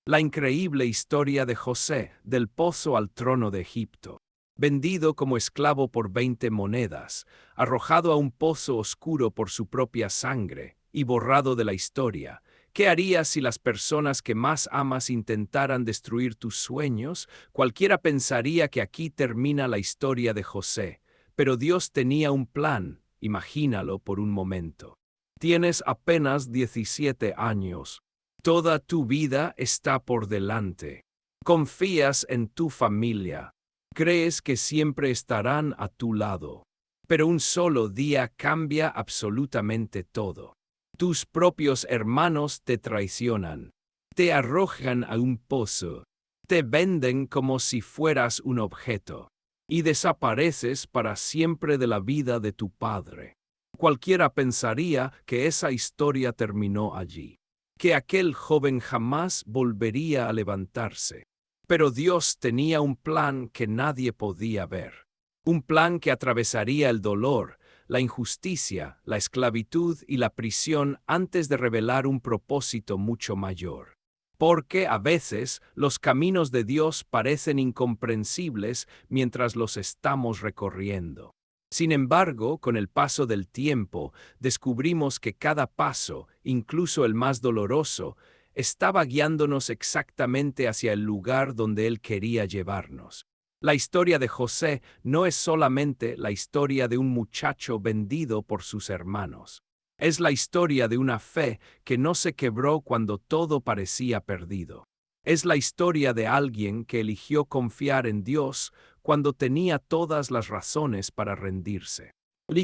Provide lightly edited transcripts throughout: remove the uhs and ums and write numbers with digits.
La increíble historia de José, del pozo al trono de Egipto. Vendido como esclavo por 20 monedas, arrojado a un pozo oscuro por su propia sangre y borrado de la historia. ¿Qué harías si las personas que más amas intentaran destruir tus sueños? Cualquiera pensaría que aquí termina la historia de José, pero Dios tenía un plan, imagínalo por un momento. Tienes apenas 17 años. Toda tu vida está por delante. Confías en tu familia. Crees que siempre estarán a tu lado. Pero un solo día cambia absolutamente todo. Tus propios hermanos te traicionan. Te arrojan a un pozo. Te venden como si fueras un objeto. Y desapareces para siempre de la vida de tu padre. Cualquiera pensaría que esa historia terminó allí, que aquel joven jamás volvería a levantarse. Pero Dios tenía un plan que nadie podía ver. Un plan que atravesaría el dolor, la injusticia, la esclavitud y la prisión antes de revelar un propósito mucho mayor. Porque a veces los caminos de Dios parecen incomprensibles mientras los estamos recorriendo. Sin embargo, con el paso del tiempo, descubrimos que cada paso, incluso el más doloroso, estaba guiándonos exactamente hacia el lugar donde Él quería llevarnos. La historia de José no es solamente la historia de un muchacho vendido por sus hermanos. Es la historia de una fe que no se quebró cuando todo parecía perdido. Es la historia de alguien que eligió confiar en Dios cuando tenía todas las razones para rendirse.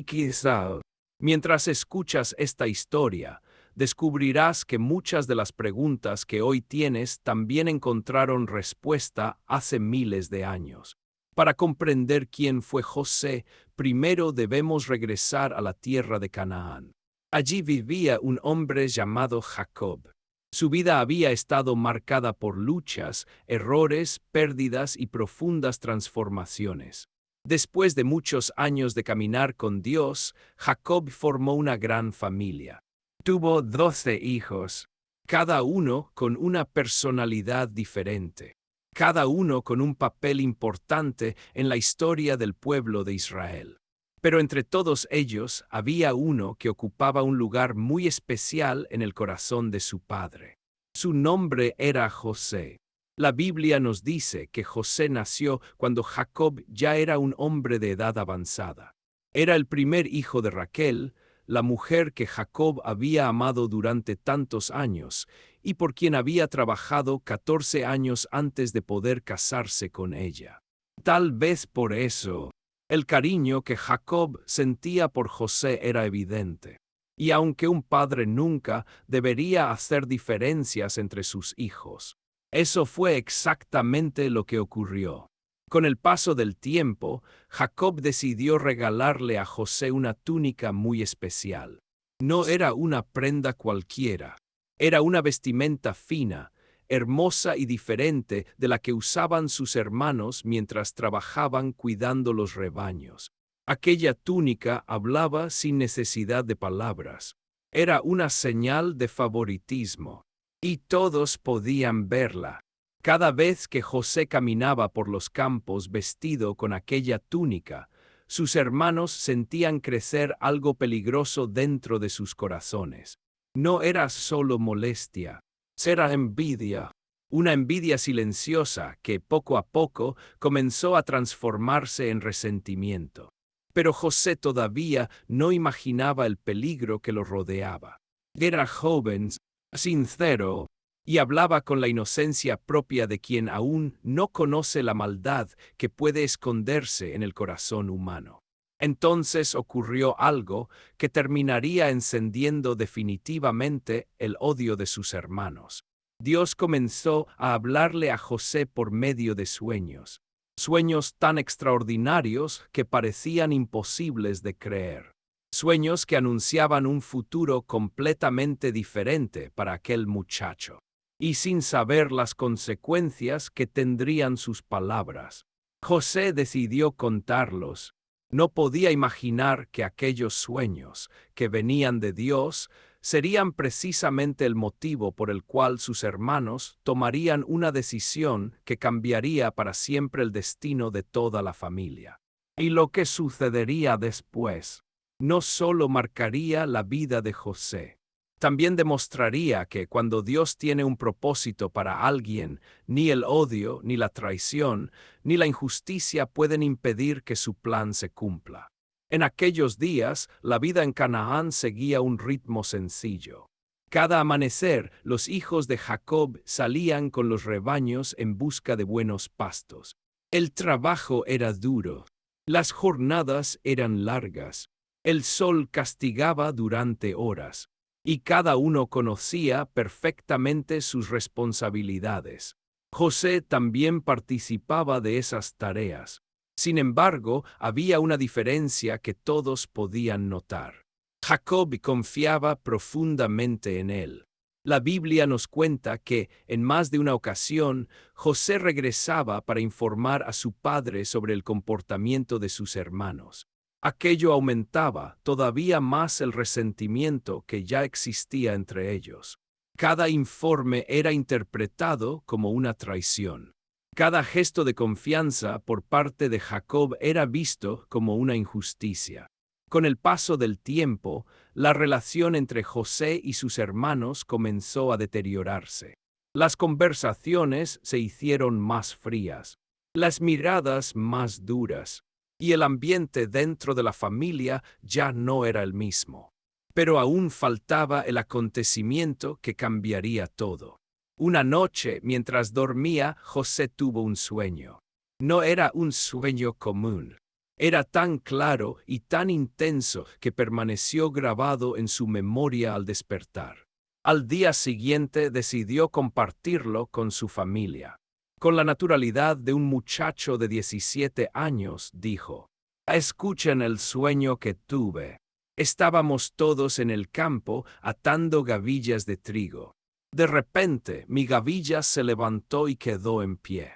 Quizá, mientras escuchas esta historia, descubrirás que muchas de las preguntas que hoy tienes también encontraron respuesta hace miles de años. Para comprender quién fue José, primero debemos regresar a la tierra de Canaán. Allí vivía un hombre llamado Jacob. Su vida había estado marcada por luchas, errores, pérdidas y profundas transformaciones. Después de muchos años de caminar con Dios, Jacob formó una gran familia. Tuvo 12 hijos, cada uno con una personalidad diferente, cada uno con un papel importante en la historia del pueblo de Israel. Pero entre todos ellos había uno que ocupaba un lugar muy especial en el corazón de su padre. Su nombre era José. La Biblia nos dice que José nació cuando Jacob ya era un hombre de edad avanzada. Era el primer hijo de Raquel, la mujer que Jacob había amado durante tantos años y por quien había trabajado 14 años antes de poder casarse con ella. Tal vez por eso, el cariño que Jacob sentía por José era evidente. Y aunque un padre nunca debería hacer diferencias entre sus hijos, eso fue exactamente lo que ocurrió. Con el paso del tiempo, Jacob decidió regalarle a José una túnica muy especial. No era una prenda cualquiera, era una vestimenta fina, hermosa y diferente de la que usaban sus hermanos mientras trabajaban cuidando los rebaños. Aquella túnica hablaba sin necesidad de palabras. Era una señal de favoritismo. Y todos podían verla. Cada vez que José caminaba por los campos vestido con aquella túnica, sus hermanos sentían crecer algo peligroso dentro de sus corazones. No era solo molestia, era envidia. Una envidia silenciosa que poco a poco comenzó a transformarse en resentimiento. Pero José todavía no imaginaba el peligro que lo rodeaba. Era joven, sincero, y hablaba con la inocencia propia de quien aún no conoce la maldad que puede esconderse en el corazón humano. Entonces ocurrió algo que terminaría encendiendo definitivamente el odio de sus hermanos. Dios comenzó a hablarle a José por medio de sueños. Sueños tan extraordinarios que parecían imposibles de creer. Sueños que anunciaban un futuro completamente diferente para aquel muchacho. Y sin saber las consecuencias que tendrían sus palabras, José decidió contarlos. No podía imaginar que aquellos sueños, que venían de Dios, serían precisamente el motivo por el cual sus hermanos tomarían una decisión que cambiaría para siempre el destino de toda la familia. Y lo que sucedería después no solo marcaría la vida de José, también demostraría que cuando Dios tiene un propósito para alguien, ni el odio, ni la traición, ni la injusticia pueden impedir que su plan se cumpla. En aquellos días, la vida en Canaán seguía un ritmo sencillo. Cada amanecer, los hijos de Jacob salían con los rebaños en busca de buenos pastos. El trabajo era duro. Las jornadas eran largas. El sol castigaba durante horas. Y cada uno conocía perfectamente sus responsabilidades. José también participaba de esas tareas. Sin embargo, había una diferencia que todos podían notar. Jacob confiaba profundamente en él. La Biblia nos cuenta que, en más de una ocasión, José regresaba para informar a su padre sobre el comportamiento de sus hermanos. Aquello aumentaba todavía más el resentimiento que ya existía entre ellos. Cada informe era interpretado como una traición. Cada gesto de confianza por parte de Jacob era visto como una injusticia. Con el paso del tiempo, la relación entre José y sus hermanos comenzó a deteriorarse. Las conversaciones se hicieron más frías, las miradas más duras, y el ambiente dentro de la familia ya no era el mismo. Pero aún faltaba el acontecimiento que cambiaría todo. Una noche, mientras dormía, José tuvo un sueño. No era un sueño común. Era tan claro y tan intenso que permaneció grabado en su memoria al despertar. Al día siguiente decidió compartirlo con su familia. Con la naturalidad de un muchacho de 17 años, dijo: «Escuchen el sueño que tuve. Estábamos todos en el campo atando gavillas de trigo. De repente, mi gavilla se levantó y quedó en pie.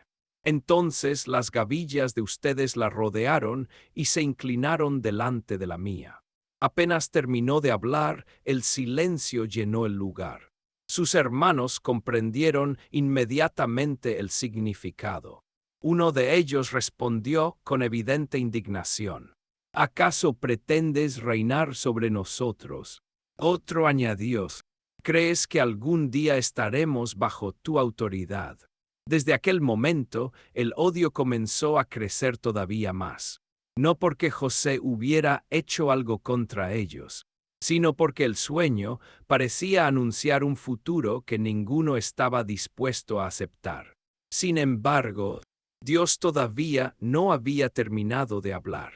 Entonces las gavillas de ustedes la rodearon y se inclinaron delante de la mía. Apenas terminó de hablar, el silencio llenó el lugar. Sus hermanos comprendieron inmediatamente el significado. Uno de ellos respondió con evidente indignación: «¿Acaso pretendes reinar sobre nosotros?». Otro añadió: «¿Crees que algún día estaremos bajo tu autoridad?». Desde aquel momento, el odio comenzó a crecer todavía más. No porque José hubiera hecho algo contra ellos, sino porque el sueño parecía anunciar un futuro que ninguno estaba dispuesto a aceptar. Sin embargo, Dios todavía no había terminado de hablar.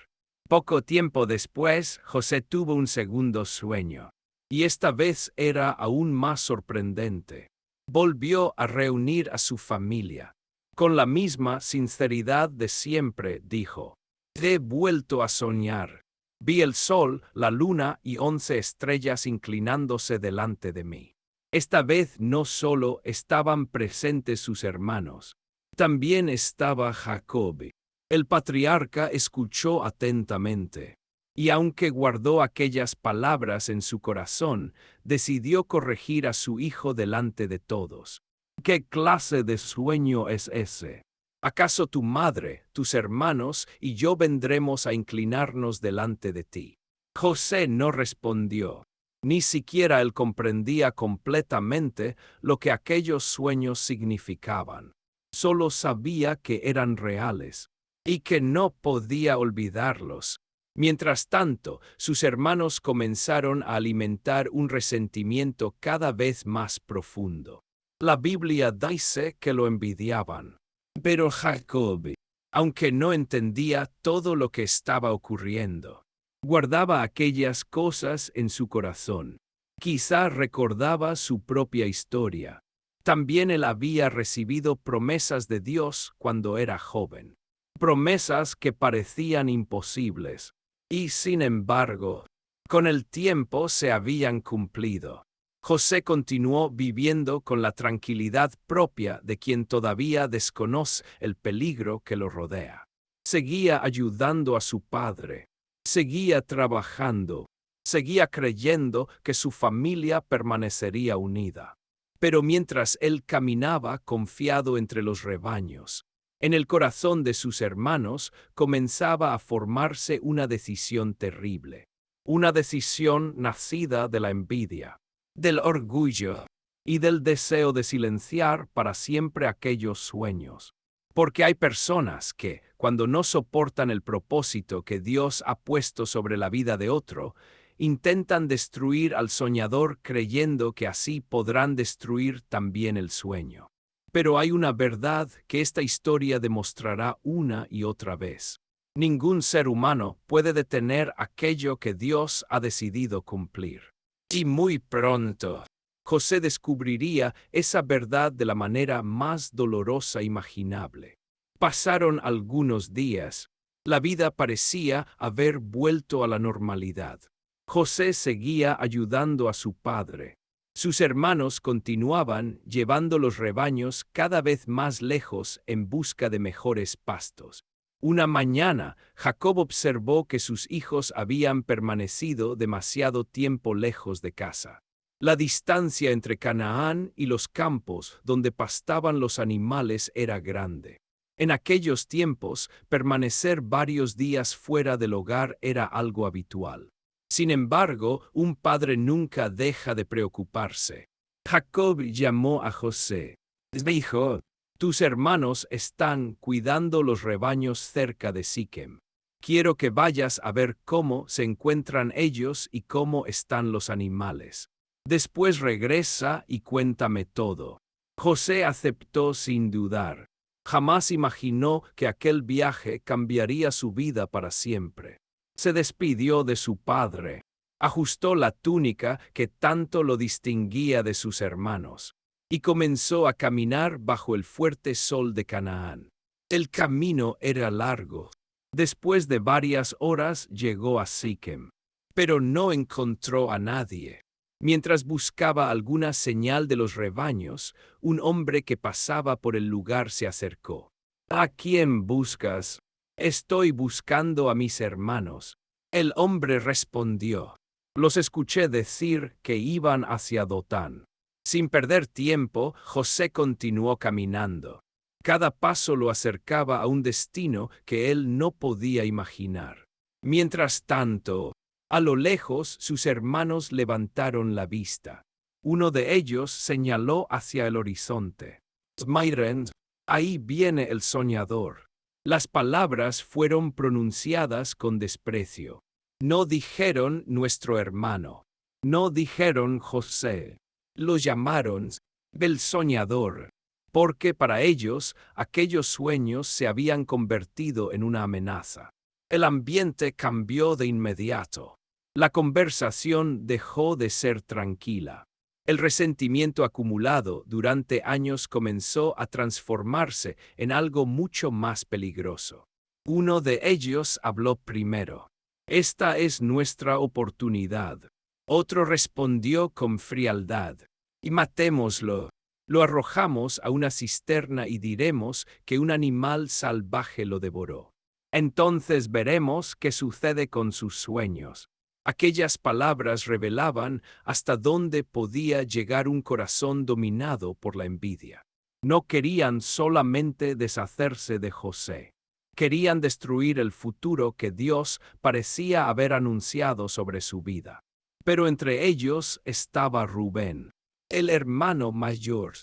Poco tiempo después, José tuvo un segundo sueño, y esta vez era aún más sorprendente. Volvió a reunir a su familia. Con la misma sinceridad de siempre, dijo: «He vuelto a soñar. Vi el sol, la luna y 11 estrellas inclinándose delante de mí». Esta vez no solo estaban presentes sus hermanos, también estaba Jacob. El patriarca escuchó atentamente, y aunque guardó aquellas palabras en su corazón, decidió corregir a su hijo delante de todos. «¿Qué clase de sueño es ese? ¿Acaso tu madre, tus hermanos y yo vendremos a inclinarnos delante de ti?». José no respondió. Ni siquiera él comprendía completamente lo que aquellos sueños significaban. Solo sabía que eran reales y que no podía olvidarlos. Mientras tanto, sus hermanos comenzaron a alimentar un resentimiento cada vez más profundo. La Biblia dice que lo envidiaban. Pero Jacob, aunque no entendía todo lo que estaba ocurriendo, guardaba aquellas cosas en su corazón. Quizá recordaba su propia historia. También él había recibido promesas de Dios cuando era joven. Promesas que parecían imposibles. Y sin embargo, con el tiempo se habían cumplido. José continuó viviendo con la tranquilidad propia de quien todavía desconoce el peligro que lo rodea. Seguía ayudando a su padre. Seguía trabajando. Seguía creyendo que su familia permanecería unida. Pero mientras él caminaba confiado entre los rebaños, en el corazón de sus hermanos comenzaba a formarse una decisión terrible. Una decisión nacida de la envidia, del orgullo y del deseo de silenciar para siempre aquellos sueños. Porque hay personas que, cuando no soportan el propósito que Dios ha puesto sobre la vida de otro, intentan destruir al soñador creyendo que así podrán destruir también el sueño. Pero hay una verdad que esta historia demostrará una y otra vez. Ningún ser humano puede detener aquello que Dios ha decidido cumplir. Y muy pronto, José descubriría esa verdad de la manera más dolorosa imaginable. Pasaron algunos días. La vida parecía haber vuelto a la normalidad. José seguía ayudando a su padre. Sus hermanos continuaban llevando los rebaños cada vez más lejos en busca de mejores pastos. Una mañana, Jacob observó que sus hijos habían permanecido demasiado tiempo lejos de casa. La distancia entre Canaán y los campos donde pastaban los animales era grande. En aquellos tiempos, permanecer varios días fuera del hogar era algo habitual. Sin embargo, un padre nunca deja de preocuparse. Jacob llamó a José. Dijo: tus hermanos están cuidando los rebaños cerca de Siquem. Quiero que vayas a ver cómo se encuentran ellos y cómo están los animales. Después regresa y cuéntame todo. José aceptó sin dudar. Jamás imaginó que aquel viaje cambiaría su vida para siempre. Se despidió de su padre. Ajustó la túnica que tanto lo distinguía de sus hermanos. Y comenzó a caminar bajo el fuerte sol de Canaán. El camino era largo. Después de varias horas llegó a Siquem, pero no encontró a nadie. Mientras buscaba alguna señal de los rebaños, un hombre que pasaba por el lugar se acercó. ¿A quién buscas? Estoy buscando a mis hermanos. El hombre respondió. Los escuché decir que iban hacia Dotán. Sin perder tiempo, José continuó caminando. Cada paso lo acercaba a un destino que él no podía imaginar. Mientras tanto, a lo lejos sus hermanos levantaron la vista. Uno de ellos señaló hacia el horizonte. Miren, ahí viene el soñador. Las palabras fueron pronunciadas con desprecio. No dijeron nuestro hermano. No dijeron José. Lo llamaron el soñador, porque para ellos aquellos sueños se habían convertido en una amenaza. El ambiente cambió de inmediato. La conversación dejó de ser tranquila. El resentimiento acumulado durante años comenzó a transformarse en algo mucho más peligroso. Uno de ellos habló primero. Esta es nuestra oportunidad. Otro respondió con frialdad. Y matémoslo. Lo arrojamos a una cisterna y diremos que un animal salvaje lo devoró. Entonces veremos qué sucede con sus sueños. Aquellas palabras revelaban hasta dónde podía llegar un corazón dominado por la envidia. No querían solamente deshacerse de José. Querían destruir el futuro que Dios parecía haber anunciado sobre su vida. Pero entre ellos estaba Rubén, el hermano mayor.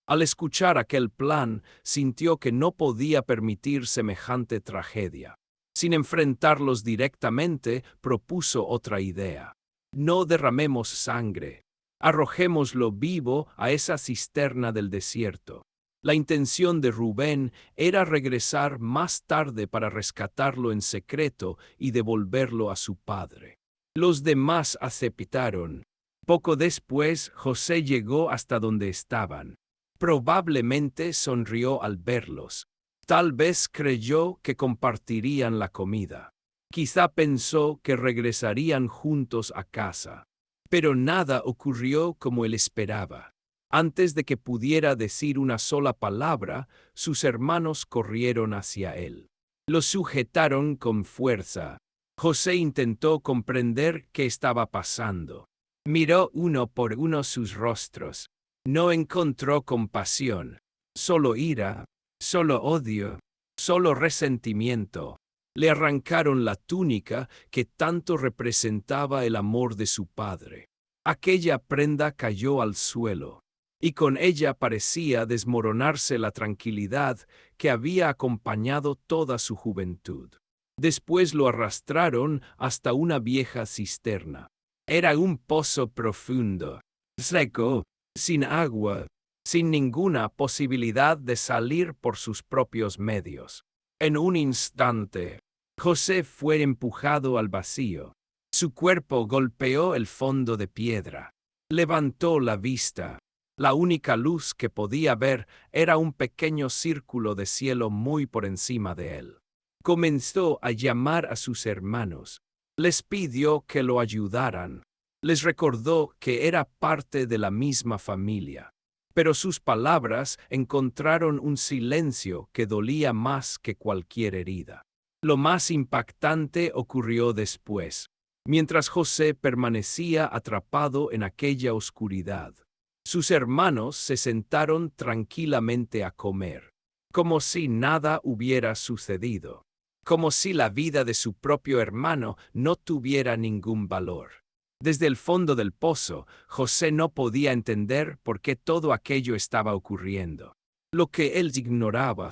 Al escuchar aquel plan, sintió que no podía permitir semejante tragedia. Sin enfrentarlos directamente, propuso otra idea. No derramemos sangre. Arrojémoslo vivo a esa cisterna del desierto. La intención de Rubén era regresar más tarde para rescatarlo en secreto y devolverlo a su padre. Los demás aceptaron. Poco después, José llegó hasta donde estaban. Probablemente sonrió al verlos. Tal vez creyó que compartirían la comida. Quizá pensó que regresarían juntos a casa. Pero nada ocurrió como él esperaba. Antes de que pudiera decir una sola palabra, sus hermanos corrieron hacia él. Lo sujetaron con fuerza. José intentó comprender qué estaba pasando. Miró uno por uno sus rostros. No encontró compasión, solo ira, solo odio, solo resentimiento. Le arrancaron la túnica que tanto representaba el amor de su padre. Aquella prenda cayó al suelo, y con ella parecía desmoronarse la tranquilidad que había acompañado toda su juventud. Después lo arrastraron hasta una vieja cisterna. Era un pozo profundo, seco, sin agua, sin ninguna posibilidad de salir por sus propios medios. En un instante, José fue empujado al vacío. Su cuerpo golpeó el fondo de piedra. Levantó la vista. La única luz que podía ver era un pequeño círculo de cielo muy por encima de él. Comenzó a llamar a sus hermanos. Les pidió que lo ayudaran. Les recordó que era parte de la misma familia. Pero sus palabras encontraron un silencio que dolía más que cualquier herida. Lo más impactante ocurrió después, mientras José permanecía atrapado en aquella oscuridad. Sus hermanos se sentaron tranquilamente a comer, como si nada hubiera sucedido, como si la vida de su propio hermano no tuviera ningún valor. Desde el fondo del pozo, José no podía entender por qué todo aquello estaba ocurriendo. Lo que él ignoraba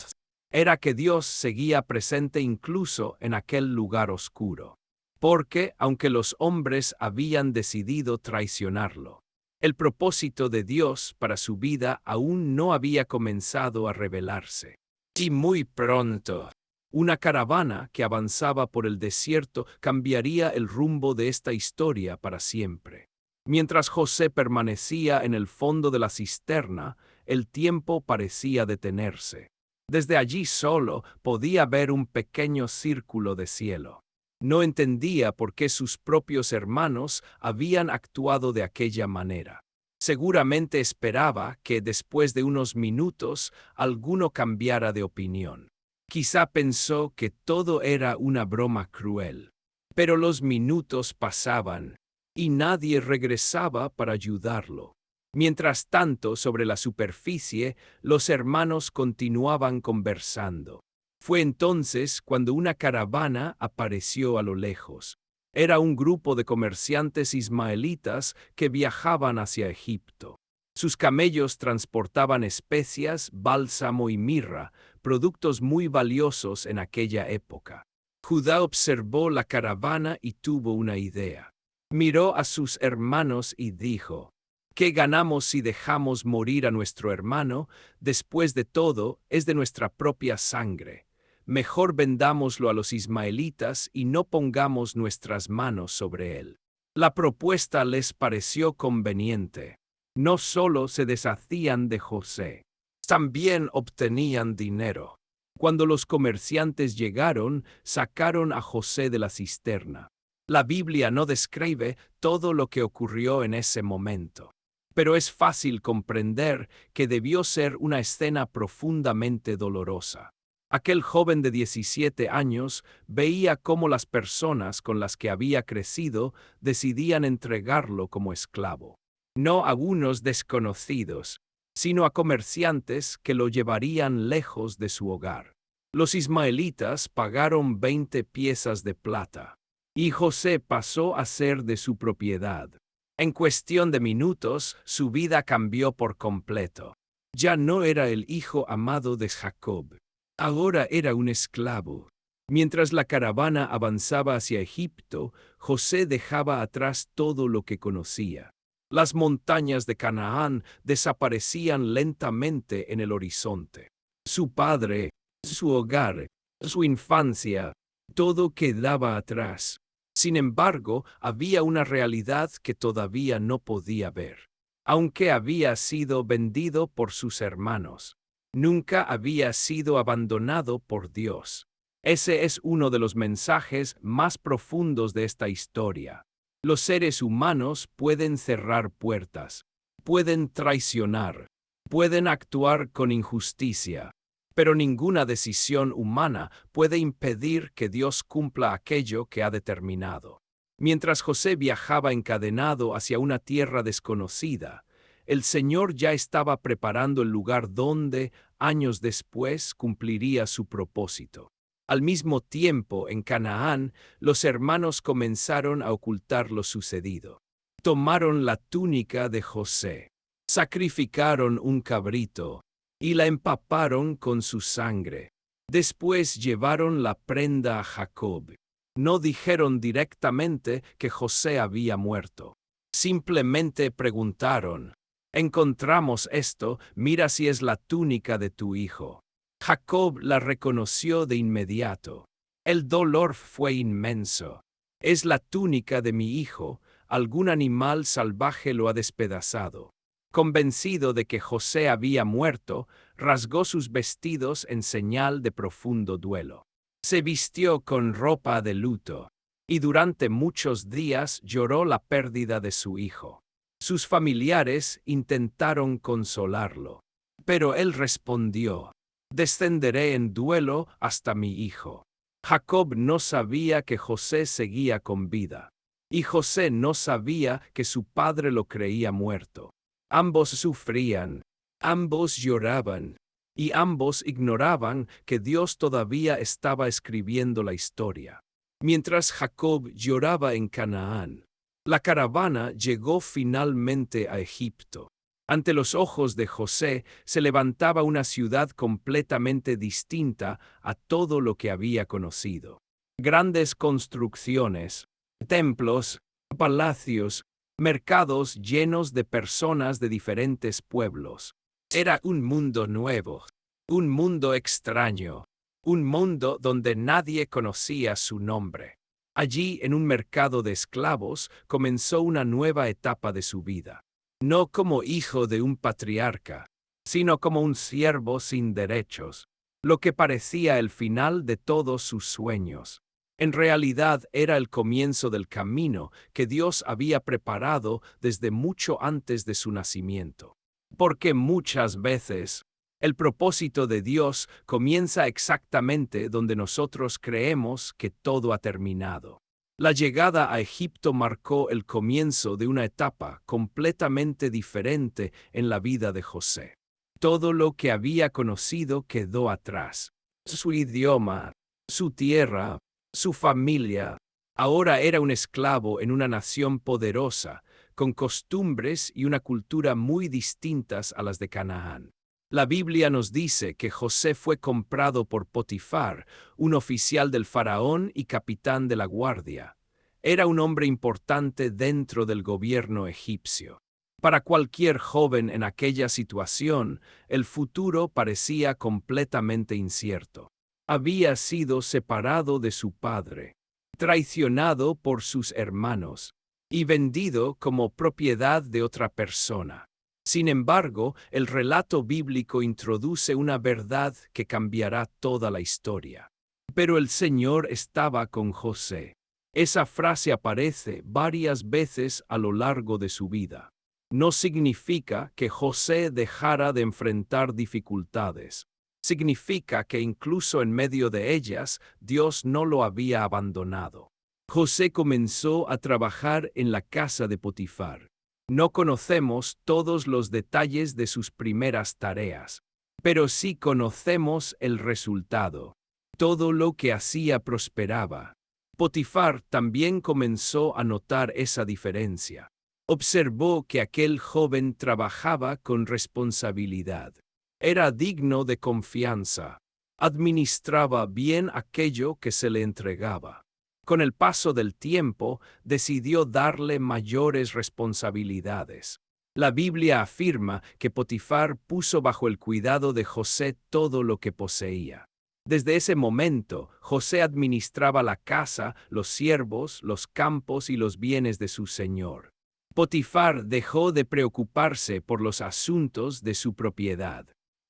era que Dios seguía presente incluso en aquel lugar oscuro. Porque, aunque los hombres habían decidido traicionarlo, el propósito de Dios para su vida aún no había comenzado a revelarse. Y muy pronto, una caravana que avanzaba por el desierto cambiaría el rumbo de esta historia para siempre. Mientras José permanecía en el fondo de la cisterna, el tiempo parecía detenerse. Desde allí solo podía ver un pequeño círculo de cielo. No entendía por qué sus propios hermanos habían actuado de aquella manera. Seguramente esperaba que después de unos minutos alguno cambiara de opinión. Quizá pensó que todo era una broma cruel. Pero los minutos pasaban, y nadie regresaba para ayudarlo. Mientras tanto, sobre la superficie, los hermanos continuaban conversando. Fue entonces cuando una caravana apareció a lo lejos. Era un grupo de comerciantes ismaelitas que viajaban hacia Egipto. Sus camellos transportaban especias, bálsamo y mirra, productos muy valiosos en aquella época. Judá observó la caravana y tuvo una idea. Miró a sus hermanos y dijo: ¿qué ganamos si dejamos morir a nuestro hermano? Después de todo, es de nuestra propia sangre. Mejor vendámoslo a los ismaelitas y no pongamos nuestras manos sobre él. La propuesta les pareció conveniente. No solo se deshacían de José, también obtenían dinero. Cuando los comerciantes llegaron, sacaron a José de la cisterna. La Biblia no describe todo lo que ocurrió en ese momento, pero es fácil comprender que debió ser una escena profundamente dolorosa. Aquel joven de 17 años veía cómo las personas con las que había crecido decidían entregarlo como esclavo. No a unos desconocidos, sino a comerciantes que lo llevarían lejos de su hogar. Los ismaelitas pagaron 20 piezas de plata, y José pasó a ser de su propiedad. En cuestión de minutos, su vida cambió por completo. Ya no era el hijo amado de Jacob. Ahora era un esclavo. Mientras la caravana avanzaba hacia Egipto, José dejaba atrás todo lo que conocía. Las montañas de Canaán desaparecían lentamente en el horizonte. Su padre, su hogar, su infancia, todo quedaba atrás. Sin embargo, había una realidad que todavía no podía ver. Aunque había sido vendido por sus hermanos, nunca había sido abandonado por Dios. Ese es uno de los mensajes más profundos de esta historia. Los seres humanos pueden cerrar puertas, pueden traicionar, pueden actuar con injusticia, Pero ninguna decisión humana puede impedir que Dios cumpla aquello que ha determinado. Mientras José viajaba encadenado hacia una tierra desconocida, el Señor ya estaba preparando el lugar donde, años después, cumpliría su propósito. Al mismo tiempo, en Canaán, los hermanos comenzaron a ocultar lo sucedido. Tomaron la túnica de José, sacrificaron un cabrito y la empaparon con su sangre. Después llevaron la prenda a Jacob. No dijeron directamente que José había muerto. Simplemente preguntaron: «Encontramos esto, mira si es la túnica de tu hijo». Jacob la reconoció de inmediato. El dolor fue inmenso. «Es la túnica de mi hijo, algún animal salvaje lo ha despedazado». Convencido de que José había muerto, rasgó sus vestidos en señal de profundo duelo. Se vistió con ropa de luto, y durante muchos días lloró la pérdida de su hijo. Sus familiares intentaron consolarlo, pero él respondió: «Descenderé en duelo hasta mi hijo». Jacob no sabía que José seguía con vida, y José no sabía que su padre lo creía muerto. Ambos sufrían, ambos lloraban, y ambos ignoraban que Dios todavía estaba escribiendo la historia. Mientras Jacob lloraba en Canaán, la caravana llegó finalmente a Egipto. Ante los ojos de José se levantaba una ciudad completamente distinta a todo lo que había conocido. Grandes construcciones, templos, palacios, mercados llenos de personas de diferentes pueblos. Era un mundo nuevo, un mundo extraño, un mundo donde nadie conocía su nombre. Allí, en un mercado de esclavos, comenzó una nueva etapa de su vida. No como hijo de un patriarca, sino como un siervo sin derechos, lo que parecía el final de todos sus sueños. En realidad era el comienzo del camino que Dios había preparado desde mucho antes de su nacimiento. Porque muchas veces el propósito de Dios comienza exactamente donde nosotros creemos que todo ha terminado. La llegada a Egipto marcó el comienzo de una etapa completamente diferente en la vida de José. Todo lo que había conocido quedó atrás. Su idioma, su tierra, su familia. Ahora era un esclavo en una nación poderosa, con costumbres y una cultura muy distintas a las de Canaán. La Biblia nos dice que José fue comprado por Potifar, un oficial del faraón y capitán de la guardia. Era un hombre importante dentro del gobierno egipcio. Para cualquier joven en aquella situación, el futuro parecía completamente incierto. Había sido separado de su padre, traicionado por sus hermanos y vendido como propiedad de otra persona. Sin embargo, el relato bíblico introduce una verdad que cambiará toda la historia. Pero el Señor estaba con José. Esa frase aparece varias veces a lo largo de su vida. No significa que José dejara de enfrentar dificultades. Significa que incluso en medio de ellas, Dios no lo había abandonado. José comenzó a trabajar en la casa de Potifar. No conocemos todos los detalles de sus primeras tareas, pero sí conocemos el resultado. Todo lo que hacía prosperaba. Potifar también comenzó a notar esa diferencia. Observó que aquel joven trabajaba con responsabilidad. Era digno de confianza. Administraba bien aquello que se le entregaba. Con el paso del tiempo, decidió darle mayores responsabilidades. La Biblia afirma que Potifar puso bajo el cuidado de José todo lo que poseía. Desde ese momento, José administraba la casa, los siervos, los campos y los bienes de su señor. Potifar dejó de preocuparse por los asuntos de su propiedad.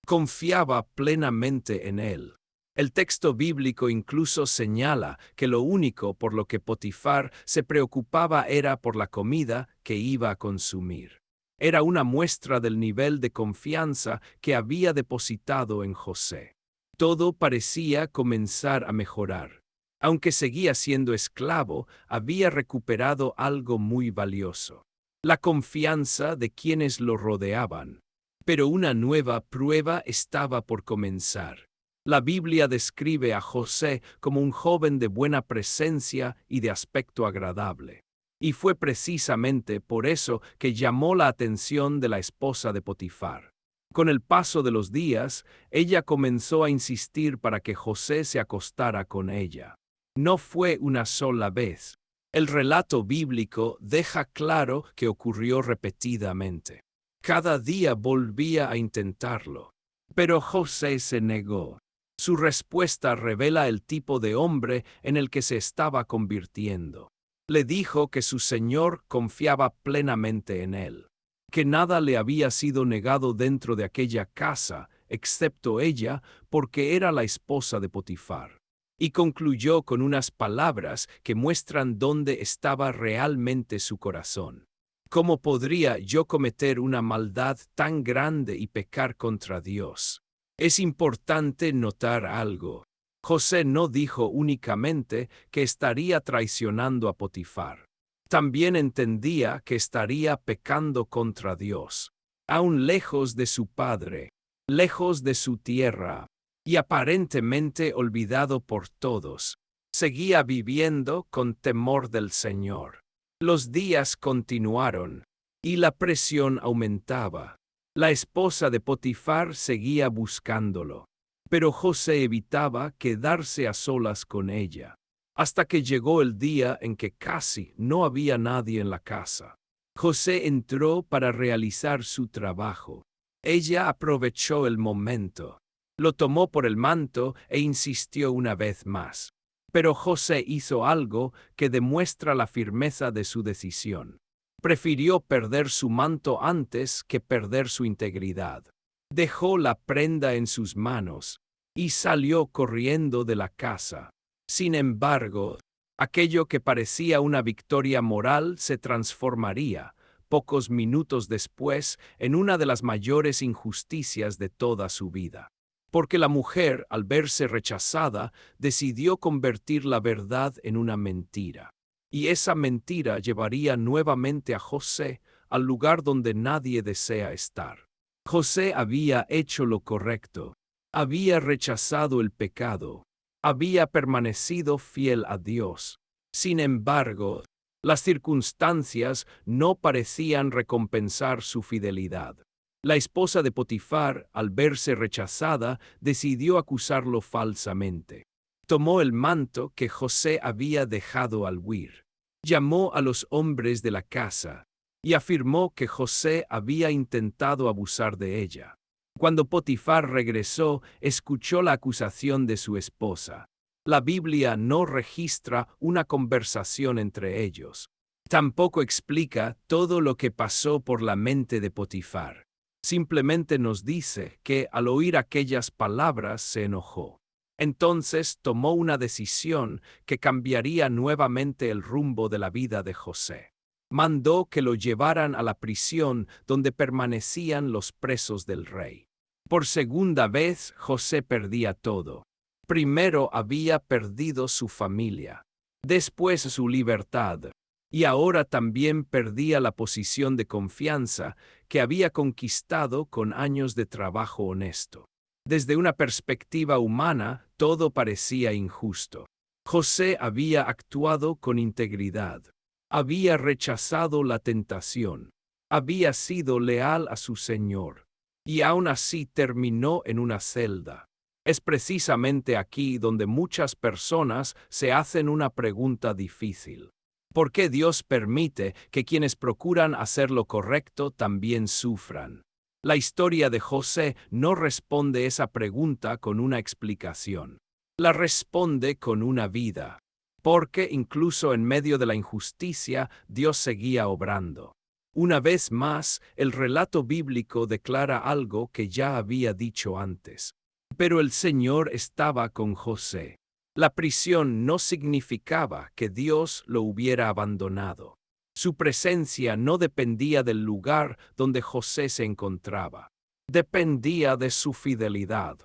Confiaba plenamente en él. El texto bíblico incluso señala que lo único por lo que Potifar se preocupaba era por la comida que iba a consumir. Era una muestra del nivel de confianza que había depositado en José. Todo parecía comenzar a mejorar. Aunque seguía siendo esclavo, había recuperado algo muy valioso: la confianza de quienes lo rodeaban. Pero una nueva prueba estaba por comenzar. La Biblia describe a José como un joven de buena presencia y de aspecto agradable. Y fue precisamente por eso que llamó la atención de la esposa de Potifar. Con el paso de los días, ella comenzó a insistir para que José se acostara con ella. No fue una sola vez. El relato bíblico deja claro que ocurrió repetidamente. Cada día volvía a intentarlo. Pero José se negó. Su respuesta revela el tipo de hombre en el que se estaba convirtiendo. Le dijo que su señor confiaba plenamente en él, que nada le había sido negado dentro de aquella casa, excepto ella, porque era la esposa de Potifar. Y concluyó con unas palabras que muestran dónde estaba realmente su corazón. ¿Cómo podría yo cometer una maldad tan grande y pecar contra Dios? Es importante notar algo. José no dijo únicamente que estaría traicionando a Potifar. También entendía que estaría pecando contra Dios. Aún lejos de su padre, lejos de su tierra, y aparentemente olvidado por todos, seguía viviendo con temor del Señor. Los días continuaron, y la presión aumentaba. La esposa de Potifar seguía buscándolo, pero José evitaba quedarse a solas con ella, hasta que llegó el día en que casi no había nadie en la casa. José entró para realizar su trabajo. Ella aprovechó el momento. Lo tomó por el manto e insistió una vez más. Pero José hizo algo que demuestra la firmeza de su decisión. Prefirió perder su manto antes que perder su integridad. Dejó la prenda en sus manos y salió corriendo de la casa. Sin embargo, aquello que parecía una victoria moral se transformaría, pocos minutos después, en una de las mayores injusticias de toda su vida. Porque la mujer, al verse rechazada, decidió convertir la verdad en una mentira. Y esa mentira llevaría nuevamente a José al lugar donde nadie desea estar. José había hecho lo correcto, había rechazado el pecado, había permanecido fiel a Dios. Sin embargo, las circunstancias no parecían recompensar su fidelidad. La esposa de Potifar, al verse rechazada, decidió acusarlo falsamente. Tomó el manto que José había dejado al huir. Llamó a los hombres de la casa y afirmó que José había intentado abusar de ella. Cuando Potifar regresó, escuchó la acusación de su esposa. La Biblia no registra una conversación entre ellos. Tampoco explica todo lo que pasó por la mente de Potifar. Simplemente nos dice que al oír aquellas palabras se enojó. Entonces tomó una decisión que cambiaría nuevamente el rumbo de la vida de José. Mandó que lo llevaran a la prisión donde permanecían los presos del rey. Por segunda vez, José perdía todo. Primero había perdido su familia, después su libertad, y ahora también perdía la posición de confianza que había conquistado con años de trabajo honesto. Desde una perspectiva humana, todo parecía injusto. José había actuado con integridad, había rechazado la tentación, había sido leal a su Señor, y aún así terminó en una celda. Es precisamente aquí donde muchas personas se hacen una pregunta difícil. ¿Por qué Dios permite que quienes procuran hacer lo correcto también sufran? La historia de José no responde esa pregunta con una explicación. La responde con una vida. Porque incluso en medio de la injusticia, Dios seguía obrando. Una vez más, el relato bíblico declara algo que ya había dicho antes. Pero el Señor estaba con José. La prisión no significaba que Dios lo hubiera abandonado. Su presencia no dependía del lugar donde José se encontraba. Dependía de su fidelidad.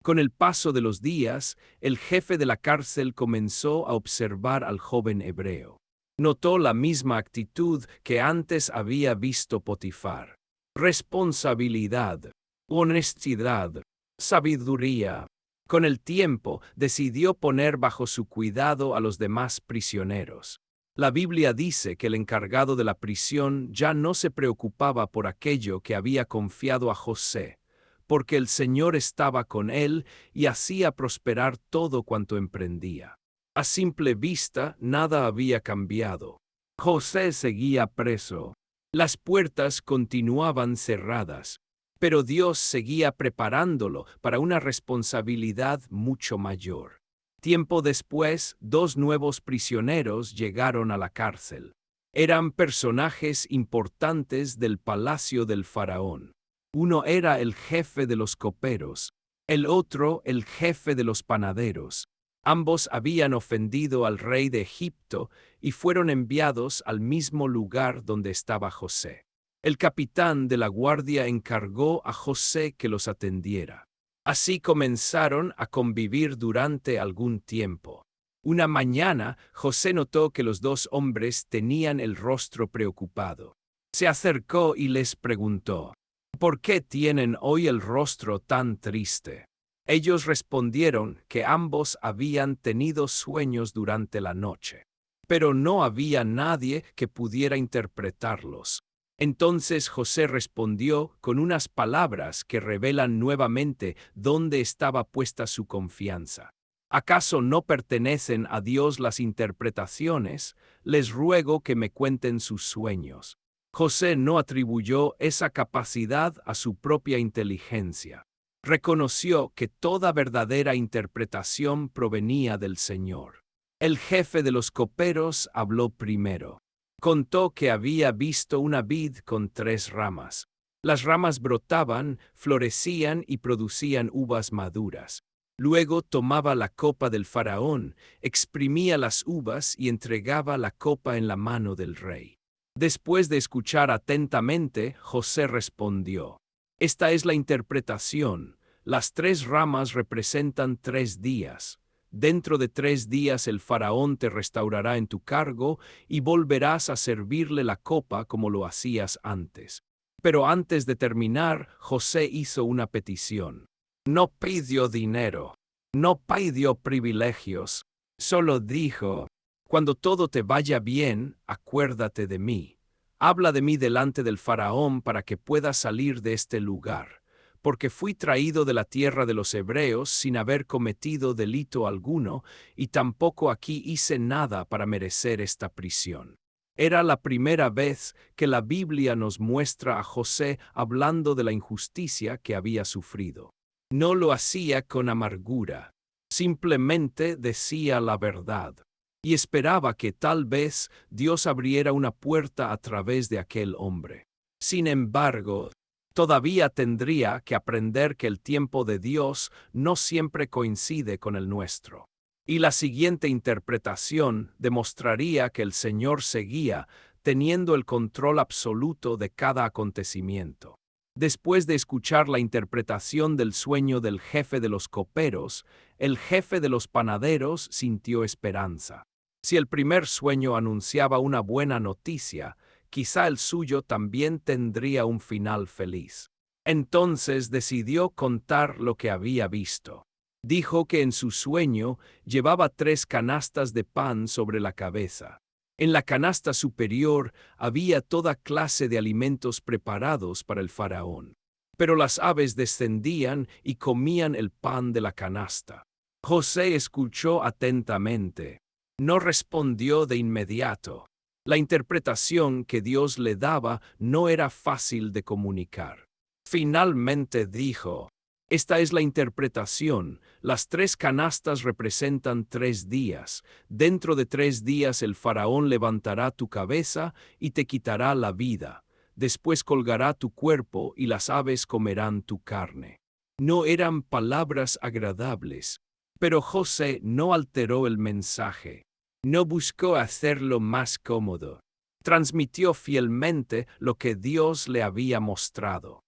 Con el paso de los días, el jefe de la cárcel comenzó a observar al joven hebreo. Notó la misma actitud que antes había visto Potifar: responsabilidad, honestidad, sabiduría. Con el tiempo, decidió poner bajo su cuidado a los demás prisioneros. La Biblia dice que el encargado de la prisión ya no se preocupaba por aquello que había confiado a José, porque el Señor estaba con él y hacía prosperar todo cuanto emprendía. A simple vista, nada había cambiado. José seguía preso. Las puertas continuaban cerradas, pero Dios seguía preparándolo para una responsabilidad mucho mayor. Tiempo después, 2 nuevos prisioneros llegaron a la cárcel. Eran personajes importantes del palacio del faraón. Uno era el jefe de los coperos, el otro el jefe de los panaderos. Ambos habían ofendido al rey de Egipto y fueron enviados al mismo lugar donde estaba José. El capitán de la guardia encargó a José que los atendiera. Así comenzaron a convivir durante algún tiempo. Una mañana, José notó que los 2 hombres tenían el rostro preocupado. Se acercó y les preguntó: ¿por qué tienen hoy el rostro tan triste? Ellos respondieron que ambos habían tenido sueños durante la noche, pero no había nadie que pudiera interpretarlos. Entonces José respondió con unas palabras que revelan nuevamente dónde estaba puesta su confianza. ¿Acaso no pertenecen a Dios las interpretaciones? Les ruego que me cuenten sus sueños. José no atribuyó esa capacidad a su propia inteligencia. Reconoció que toda verdadera interpretación provenía del Señor. El jefe de los coperos habló primero. Contó que había visto una vid con 3 ramas. Las ramas brotaban, florecían y producían uvas maduras. Luego tomaba la copa del faraón, exprimía las uvas y entregaba la copa en la mano del rey. Después de escuchar atentamente, José respondió: esta es la interpretación. Las 3 ramas representan 3 días. Dentro de 3 días el faraón te restaurará en tu cargo y volverás a servirle la copa como lo hacías antes. Pero antes de terminar, José hizo una petición. No pidió dinero, no pidió privilegios, solo dijo: cuando todo te vaya bien, acuérdate de mí. Habla de mí delante del faraón para que pueda salir de este lugar, porque fui traído de la tierra de los hebreos sin haber cometido delito alguno, y tampoco aquí hice nada para merecer esta prisión. Era la primera vez que la Biblia nos muestra a José hablando de la injusticia que había sufrido. No lo hacía con amargura, simplemente decía la verdad, y esperaba que tal vez Dios abriera una puerta a través de aquel hombre. Sin embargo, todavía tendría que aprender que el tiempo de Dios no siempre coincide con el nuestro. Y la siguiente interpretación demostraría que el Señor seguía teniendo el control absoluto de cada acontecimiento. Después de escuchar la interpretación del sueño del jefe de los coperos, el jefe de los panaderos sintió esperanza. Si el primer sueño anunciaba una buena noticia, quizá el suyo también tendría un final feliz. Entonces decidió contar lo que había visto. Dijo que en su sueño llevaba 3 canastas de pan sobre la cabeza. En la canasta superior había toda clase de alimentos preparados para el faraón. Pero las aves descendían y comían el pan de la canasta. José escuchó atentamente. No respondió de inmediato. La interpretación que Dios le daba no era fácil de comunicar. Finalmente dijo: esta es la interpretación. Las 3 canastas representan 3 días. Dentro de 3 días el faraón levantará tu cabeza y te quitará la vida. Después colgará tu cuerpo y las aves comerán tu carne. No eran palabras agradables, pero José no alteró el mensaje. No buscó hacerlo más cómodo. Transmitió fielmente lo que Dios le había mostrado.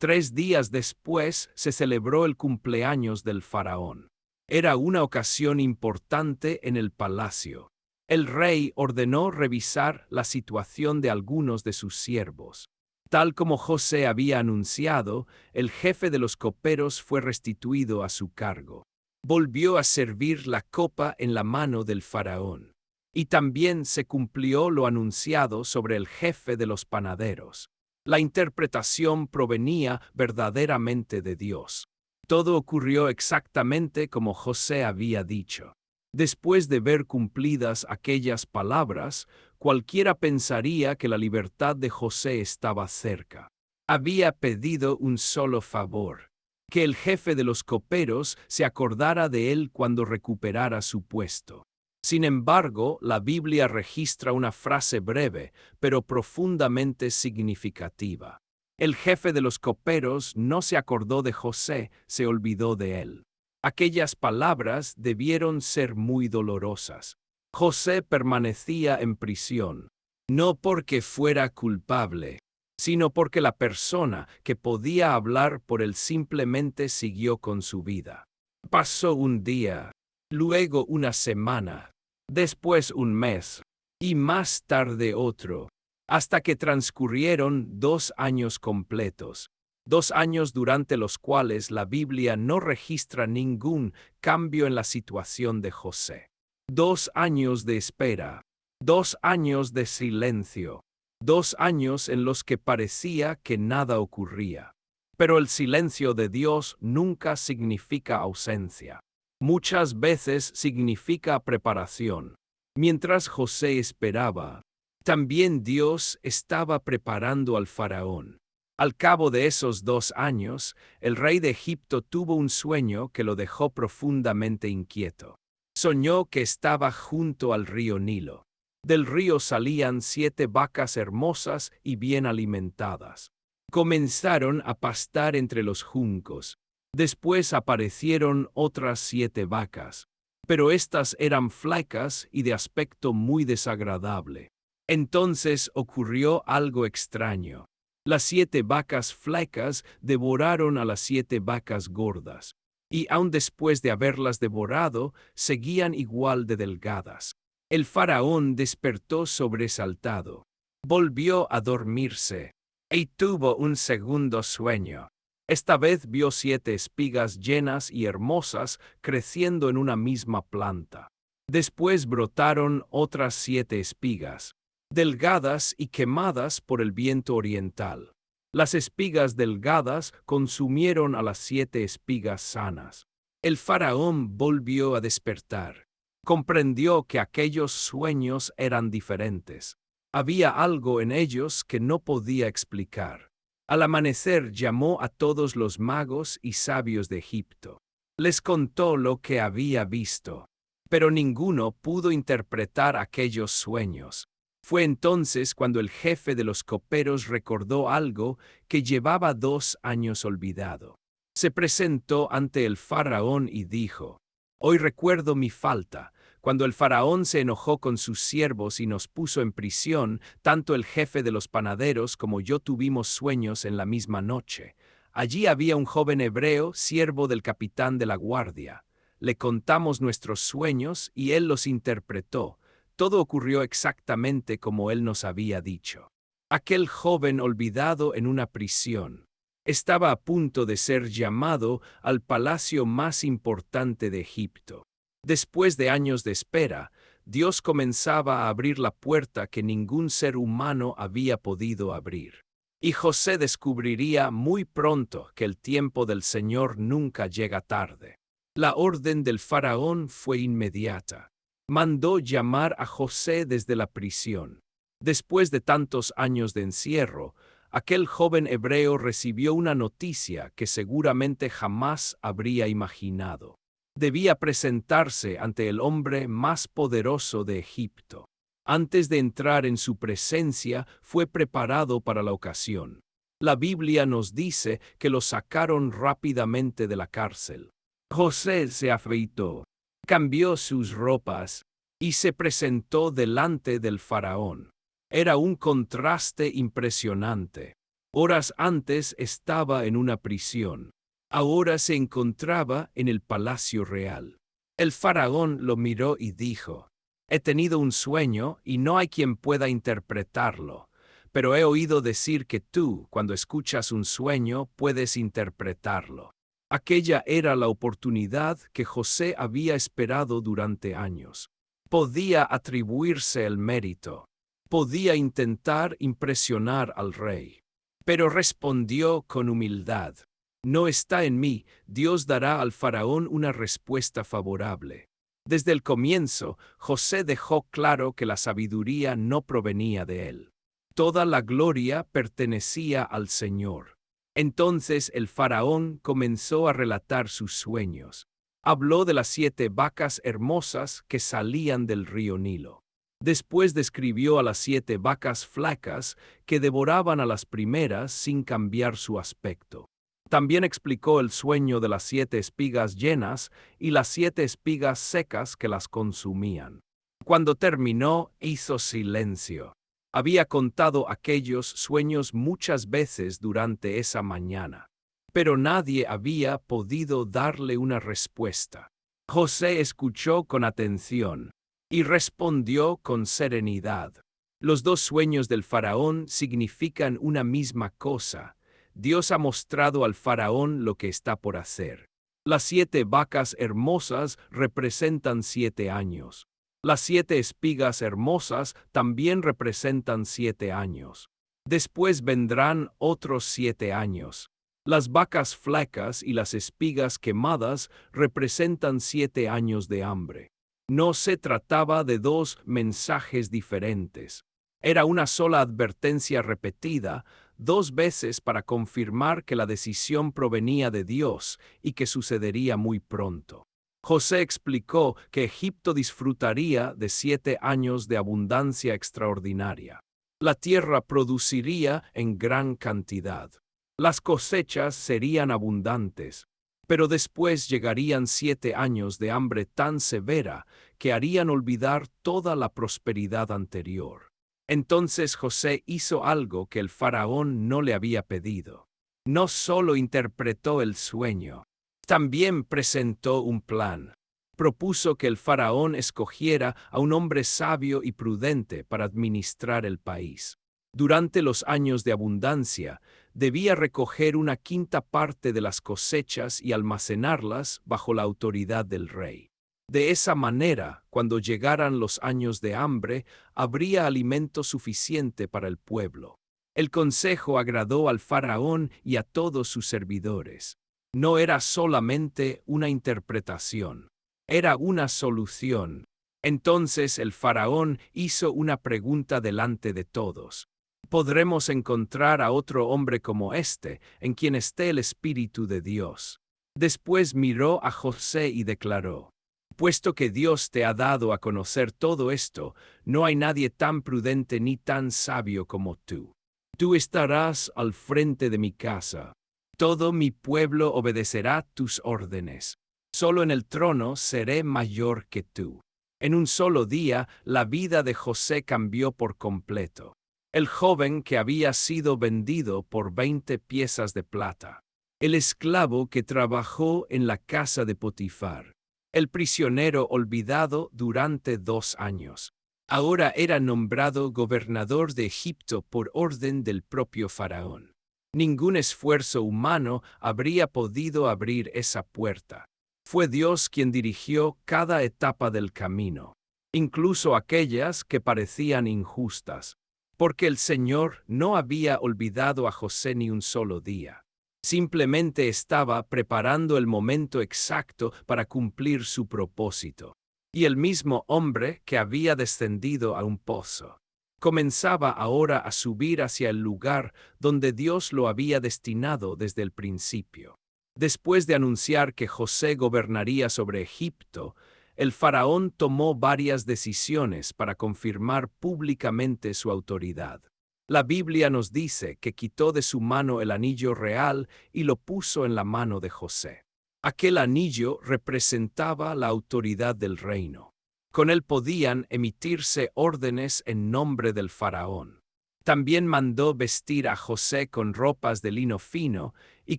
3 días después se celebró el cumpleaños del faraón. Era una ocasión importante en el palacio. El rey ordenó revisar la situación de algunos de sus siervos. Tal como José había anunciado, el jefe de los coperos fue restituido a su cargo. Volvió a servir la copa en la mano del faraón. Y también se cumplió lo anunciado sobre el jefe de los panaderos. La interpretación provenía verdaderamente de Dios. Todo ocurrió exactamente como José había dicho. Después de ver cumplidas aquellas palabras, cualquiera pensaría que la libertad de José estaba cerca. Había pedido un solo favor: que el jefe de los coperos se acordara de él cuando recuperara su puesto. Sin embargo, la Biblia registra una frase breve, pero profundamente significativa. El jefe de los coperos no se acordó de José, se olvidó de él. Aquellas palabras debieron ser muy dolorosas. José permanecía en prisión, no porque fuera culpable, sino porque la persona que podía hablar por él simplemente siguió con su vida. Pasó un día, luego una semana, después un mes, y más tarde otro, hasta que transcurrieron 2 años completos. 2 años durante los cuales la Biblia no registra ningún cambio en la situación de José. 2 años de espera, 2 años de silencio, 2 años en los que parecía que nada ocurría. Pero el silencio de Dios nunca significa ausencia. Muchas veces significa preparación. Mientras José esperaba, también Dios estaba preparando al faraón. Al cabo de esos 2 años, el rey de Egipto tuvo un sueño que lo dejó profundamente inquieto. Soñó que estaba junto al río Nilo. Del río salían 7 vacas hermosas y bien alimentadas. Comenzaron a pastar entre los juncos. Después aparecieron otras 7 vacas, pero estas eran flacas y de aspecto muy desagradable. Entonces ocurrió algo extraño. Las 7 vacas flacas devoraron a las 7 vacas gordas, y aun después de haberlas devorado, seguían igual de delgadas. El faraón despertó sobresaltado. Volvió a dormirse, y tuvo un segundo sueño. Esta vez vio 7 espigas llenas y hermosas creciendo en una misma planta. Después brotaron otras 7 espigas, delgadas y quemadas por el viento oriental. Las espigas delgadas consumieron a las 7 espigas sanas. El faraón volvió a despertar. Comprendió que aquellos sueños eran diferentes. Había algo en ellos que no podía explicar. Al amanecer llamó a todos los magos y sabios de Egipto. Les contó lo que había visto, pero ninguno pudo interpretar aquellos sueños. Fue entonces cuando el jefe de los coperos recordó algo que llevaba 2 años olvidado. Se presentó ante el faraón y dijo: «Hoy recuerdo mi falta. Cuando el faraón se enojó con sus siervos y nos puso en prisión, tanto el jefe de los panaderos como yo tuvimos sueños en la misma noche. Allí había un joven hebreo, siervo del capitán de la guardia. Le contamos nuestros sueños y él los interpretó. Todo ocurrió exactamente como él nos había dicho. Aquel joven olvidado en una prisión estaba a punto de ser llamado al palacio más importante de Egipto. Después de años de espera, Dios comenzaba a abrir la puerta que ningún ser humano había podido abrir. Y José descubriría muy pronto que el tiempo del Señor nunca llega tarde. La orden del faraón fue inmediata. Mandó llamar a José desde la prisión. Después de tantos años de encierro, aquel joven hebreo recibió una noticia que seguramente jamás habría imaginado. Debía presentarse ante el hombre más poderoso de Egipto. Antes de entrar en su presencia, fue preparado para la ocasión. La Biblia nos dice que lo sacaron rápidamente de la cárcel. José se afeitó, cambió sus ropas y se presentó delante del faraón. Era un contraste impresionante. Horas antes estaba en una prisión. Ahora se encontraba en el palacio real. El faraón lo miró y dijo: He tenido un sueño y no hay quien pueda interpretarlo, pero he oído decir que tú, cuando escuchas un sueño, puedes interpretarlo. Aquella era la oportunidad que José había esperado durante años. Podía atribuirse el mérito. Podía intentar impresionar al rey. Pero respondió con humildad: No está en mí, Dios dará al faraón una respuesta favorable. Desde el comienzo, José dejó claro que la sabiduría no provenía de él. Toda la gloria pertenecía al Señor. Entonces el faraón comenzó a relatar sus sueños. Habló de las 7 vacas hermosas que salían del río Nilo. Después describió a las 7 vacas flacas que devoraban a las primeras sin cambiar su aspecto. También explicó el sueño de las 7 espigas llenas y las 7 espigas secas que las consumían. Cuando terminó, hizo silencio. Había contado aquellos sueños muchas veces durante esa mañana, pero nadie había podido darle una respuesta. José escuchó con atención y respondió con serenidad. Los 2 sueños del faraón significan una misma cosa. Dios ha mostrado al faraón lo que está por hacer. Las 7 vacas hermosas representan 7 años. Las 7 espigas hermosas también representan 7 años. Después vendrán otros 7 años. Las vacas flacas y las espigas quemadas representan 7 años de hambre. No se trataba de 2 mensajes diferentes. Era una sola advertencia repetida 2 veces para confirmar que la decisión provenía de Dios y que sucedería muy pronto. José explicó que Egipto disfrutaría de 7 años de abundancia extraordinaria. La tierra produciría en gran cantidad. Las cosechas serían abundantes, pero después llegarían 7 años de hambre tan severa que harían olvidar toda la prosperidad anterior. Entonces José hizo algo que el faraón no le había pedido. No solo interpretó el sueño, también presentó un plan. Propuso que el faraón escogiera a un hombre sabio y prudente para administrar el país. Durante los años de abundancia, debía recoger 1/5 parte de las cosechas y almacenarlas bajo la autoridad del rey. De esa manera, cuando llegaran los años de hambre, habría alimento suficiente para el pueblo. El consejo agradó al faraón y a todos sus servidores. No era solamente una interpretación, era una solución. Entonces el faraón hizo una pregunta delante de todos: ¿Podremos encontrar a otro hombre como este, en quien esté el Espíritu de Dios? Después miró a José y declaró: Puesto que Dios te ha dado a conocer todo esto, no hay nadie tan prudente ni tan sabio como tú. Tú estarás al frente de mi casa. Todo mi pueblo obedecerá tus órdenes. Solo en el trono seré mayor que tú. En un solo día, la vida de José cambió por completo. El joven que había sido vendido por 20 piezas de plata. El esclavo que trabajó en la casa de Potifar. El prisionero olvidado durante 2 años. Ahora era nombrado gobernador de Egipto por orden del propio faraón. Ningún esfuerzo humano habría podido abrir esa puerta. Fue Dios quien dirigió cada etapa del camino, incluso aquellas que parecían injustas, porque el Señor no había olvidado a José ni un solo día. Simplemente estaba preparando el momento exacto para cumplir su propósito. Y el mismo hombre que había descendido a un pozo comenzaba ahora a subir hacia el lugar donde Dios lo había destinado desde el principio. Después de anunciar que José gobernaría sobre Egipto, el faraón tomó varias decisiones para confirmar públicamente su autoridad. La Biblia nos dice que quitó de su mano el anillo real y lo puso en la mano de José. Aquel anillo representaba la autoridad del reino. Con él podían emitirse órdenes en nombre del faraón. También mandó vestir a José con ropas de lino fino y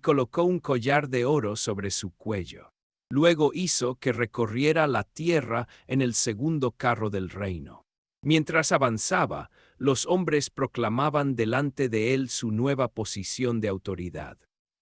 colocó un collar de oro sobre su cuello. Luego hizo que recorriera la tierra en el segundo carro del reino. Mientras avanzaba, los hombres proclamaban delante de él su nueva posición de autoridad.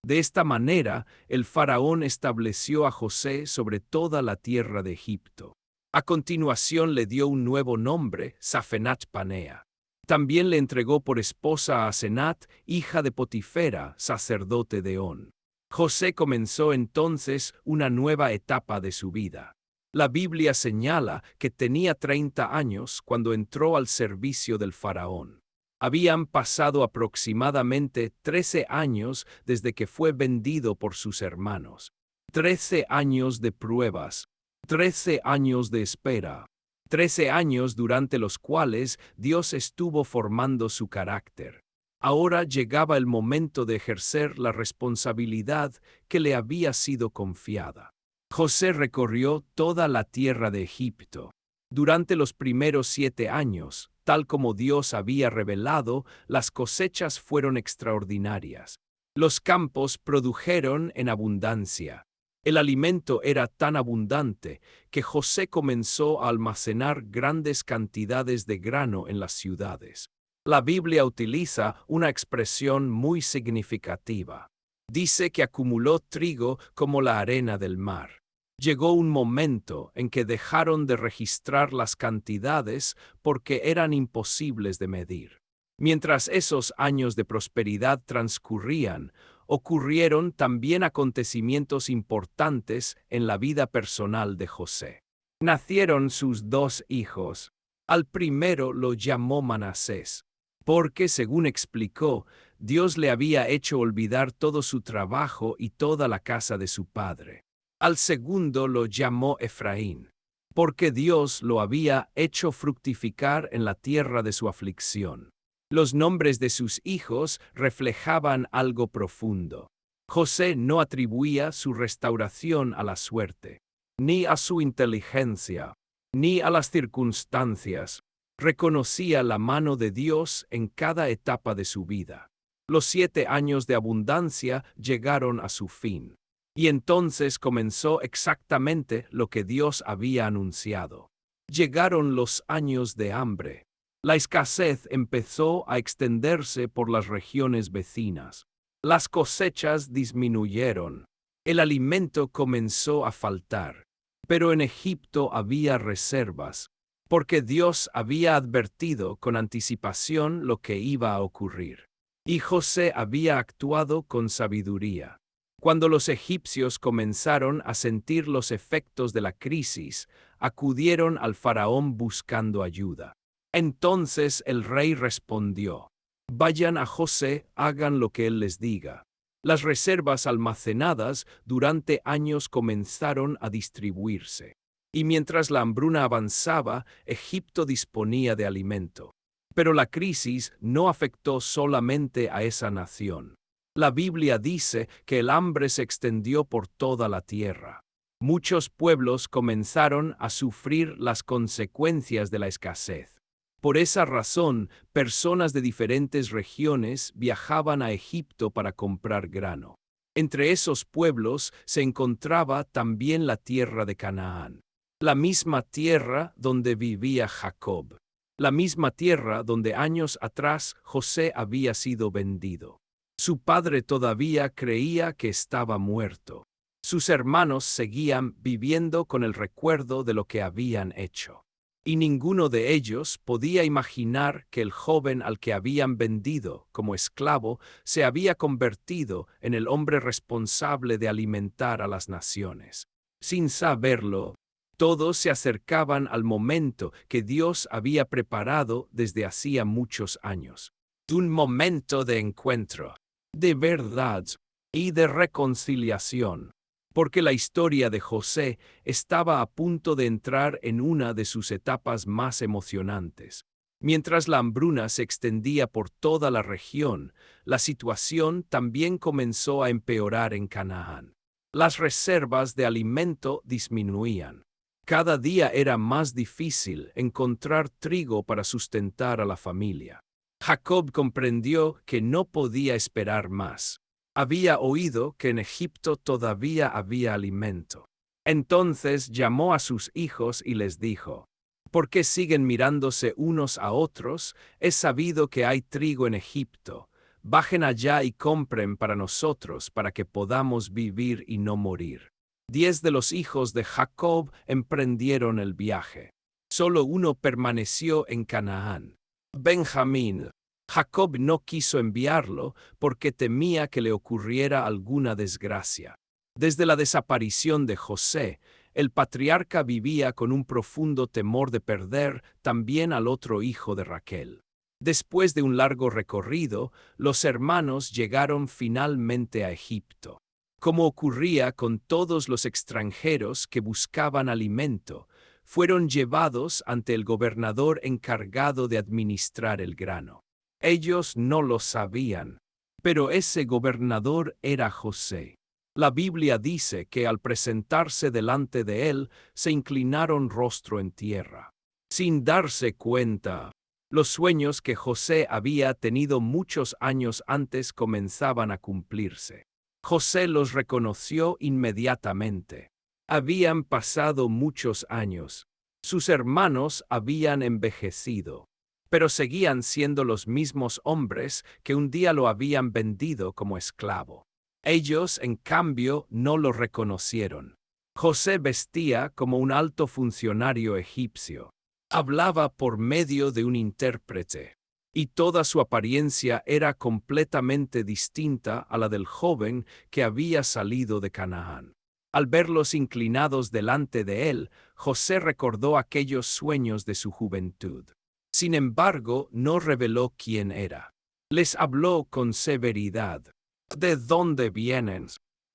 De esta manera, el faraón estableció a José sobre toda la tierra de Egipto. A continuación le dio un nuevo nombre, Safenat Panea. También le entregó por esposa a Asenat, hija de Potifera, sacerdote de On. José comenzó entonces una nueva etapa de su vida. La Biblia señala que tenía 30 años cuando entró al servicio del faraón. Habían pasado aproximadamente 13 años desde que fue vendido por sus hermanos. 13 años de pruebas, 13 años de espera. 13 años durante los cuales Dios estuvo formando su carácter. Ahora llegaba el momento de ejercer la responsabilidad que le había sido confiada. José recorrió toda la tierra de Egipto. Durante los primeros 7 años, tal como Dios había revelado, las cosechas fueron extraordinarias. Los campos produjeron en abundancia. El alimento era tan abundante que José comenzó a almacenar grandes cantidades de grano en las ciudades. La Biblia utiliza una expresión muy significativa. Dice que acumuló trigo como la arena del mar. Llegó un momento en que dejaron de registrar las cantidades porque eran imposibles de medir. Mientras esos años de prosperidad transcurrían, ocurrieron también acontecimientos importantes en la vida personal de José. Nacieron sus 2 hijos. Al primero lo llamó Manasés, porque, según explicó, Dios le había hecho olvidar todo su trabajo y toda la casa de su padre. Al segundo lo llamó Efraín, porque Dios lo había hecho fructificar en la tierra de su aflicción. Los nombres de sus hijos reflejaban algo profundo. José no atribuía su restauración a la suerte, ni a su inteligencia, ni a las circunstancias. Reconocía la mano de Dios en cada etapa de su vida. Los 7 años de abundancia llegaron a su fin. Y entonces comenzó exactamente lo que Dios había anunciado. Llegaron los años de hambre. La escasez empezó a extenderse por las regiones vecinas. Las cosechas disminuyeron. El alimento comenzó a faltar. Pero en Egipto había reservas, porque Dios había advertido con anticipación lo que iba a ocurrir. Y José había actuado con sabiduría. Cuando los egipcios comenzaron a sentir los efectos de la crisis, acudieron al faraón buscando ayuda. Entonces el rey respondió: «Vayan a José, hagan lo que él les diga». Las reservas almacenadas durante años comenzaron a distribuirse. Y mientras la hambruna avanzaba, Egipto disponía de alimento. Pero la crisis no afectó solamente a esa nación. La Biblia dice que el hambre se extendió por toda la tierra. Muchos pueblos comenzaron a sufrir las consecuencias de la escasez. Por esa razón, personas de diferentes regiones viajaban a Egipto para comprar grano. Entre esos pueblos se encontraba también la tierra de Canaán, la misma tierra donde vivía Jacob, la misma tierra donde años atrás José había sido vendido. Su padre todavía creía que estaba muerto. Sus hermanos seguían viviendo con el recuerdo de lo que habían hecho. Y ninguno de ellos podía imaginar que el joven al que habían vendido como esclavo se había convertido en el hombre responsable de alimentar a las naciones. Sin saberlo, todos se acercaban al momento que Dios había preparado desde hacía muchos años. Un momento de encuentro, de verdad y de reconciliación. Porque la historia de José estaba a punto de entrar en una de sus etapas más emocionantes. Mientras la hambruna se extendía por toda la región, la situación también comenzó a empeorar en Canaán. Las reservas de alimento disminuían. Cada día era más difícil encontrar trigo para sustentar a la familia. Jacob comprendió que no podía esperar más. Había oído que en Egipto todavía había alimento. Entonces llamó a sus hijos y les dijo: ¿Por qué siguen mirándose unos a otros? Es sabido que hay trigo en Egipto. Bajen allá y compren para nosotros, para que podamos vivir y no morir. 10 de los hijos de Jacob emprendieron el viaje. Solo uno permaneció en Canaán: Benjamín. Jacob no quiso enviarlo porque temía que le ocurriera alguna desgracia. Desde la desaparición de José, el patriarca vivía con un profundo temor de perder también al otro hijo de Raquel. Después de un largo recorrido, los hermanos llegaron finalmente a Egipto. Como ocurría con todos los extranjeros que buscaban alimento, fueron llevados ante el gobernador encargado de administrar el grano. Ellos no lo sabían, pero ese gobernador era José. La Biblia dice que al presentarse delante de él, se inclinaron rostro en tierra. Sin darse cuenta, los sueños que José había tenido muchos años antes comenzaban a cumplirse. José los reconoció inmediatamente. Habían pasado muchos años. Sus hermanos habían envejecido, pero seguían siendo los mismos hombres que un día lo habían vendido como esclavo. Ellos, en cambio, no lo reconocieron. José vestía como un alto funcionario egipcio. Hablaba por medio de un intérprete, y toda su apariencia era completamente distinta a la del joven que había salido de Canaán. Al verlos inclinados delante de él, José recordó aquellos sueños de su juventud. Sin embargo, no reveló quién era. Les habló con severidad. ¿De dónde vienen?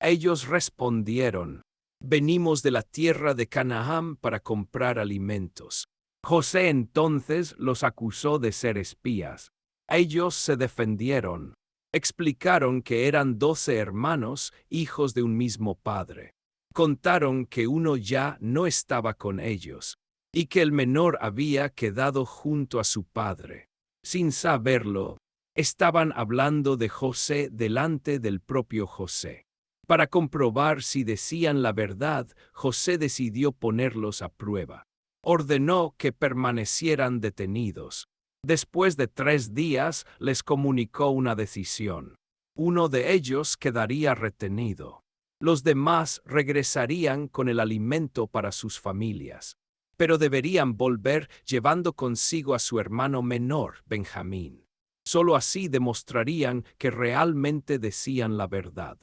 Ellos respondieron: venimos de la tierra de Canaán para comprar alimentos. José entonces los acusó de ser espías. Ellos se defendieron. Explicaron que eran 12 hermanos, hijos de un mismo padre. Contaron que uno ya no estaba con ellos, y que el menor había quedado junto a su padre. Sin saberlo, estaban hablando de José delante del propio José. Para comprobar si decían la verdad, José decidió ponerlos a prueba. Ordenó que permanecieran detenidos. Después de 3 días, les comunicó una decisión. Uno de ellos quedaría retenido. Los demás regresarían con el alimento para sus familias, pero deberían volver llevando consigo a su hermano menor, Benjamín. Solo así demostrarían que realmente decían la verdad.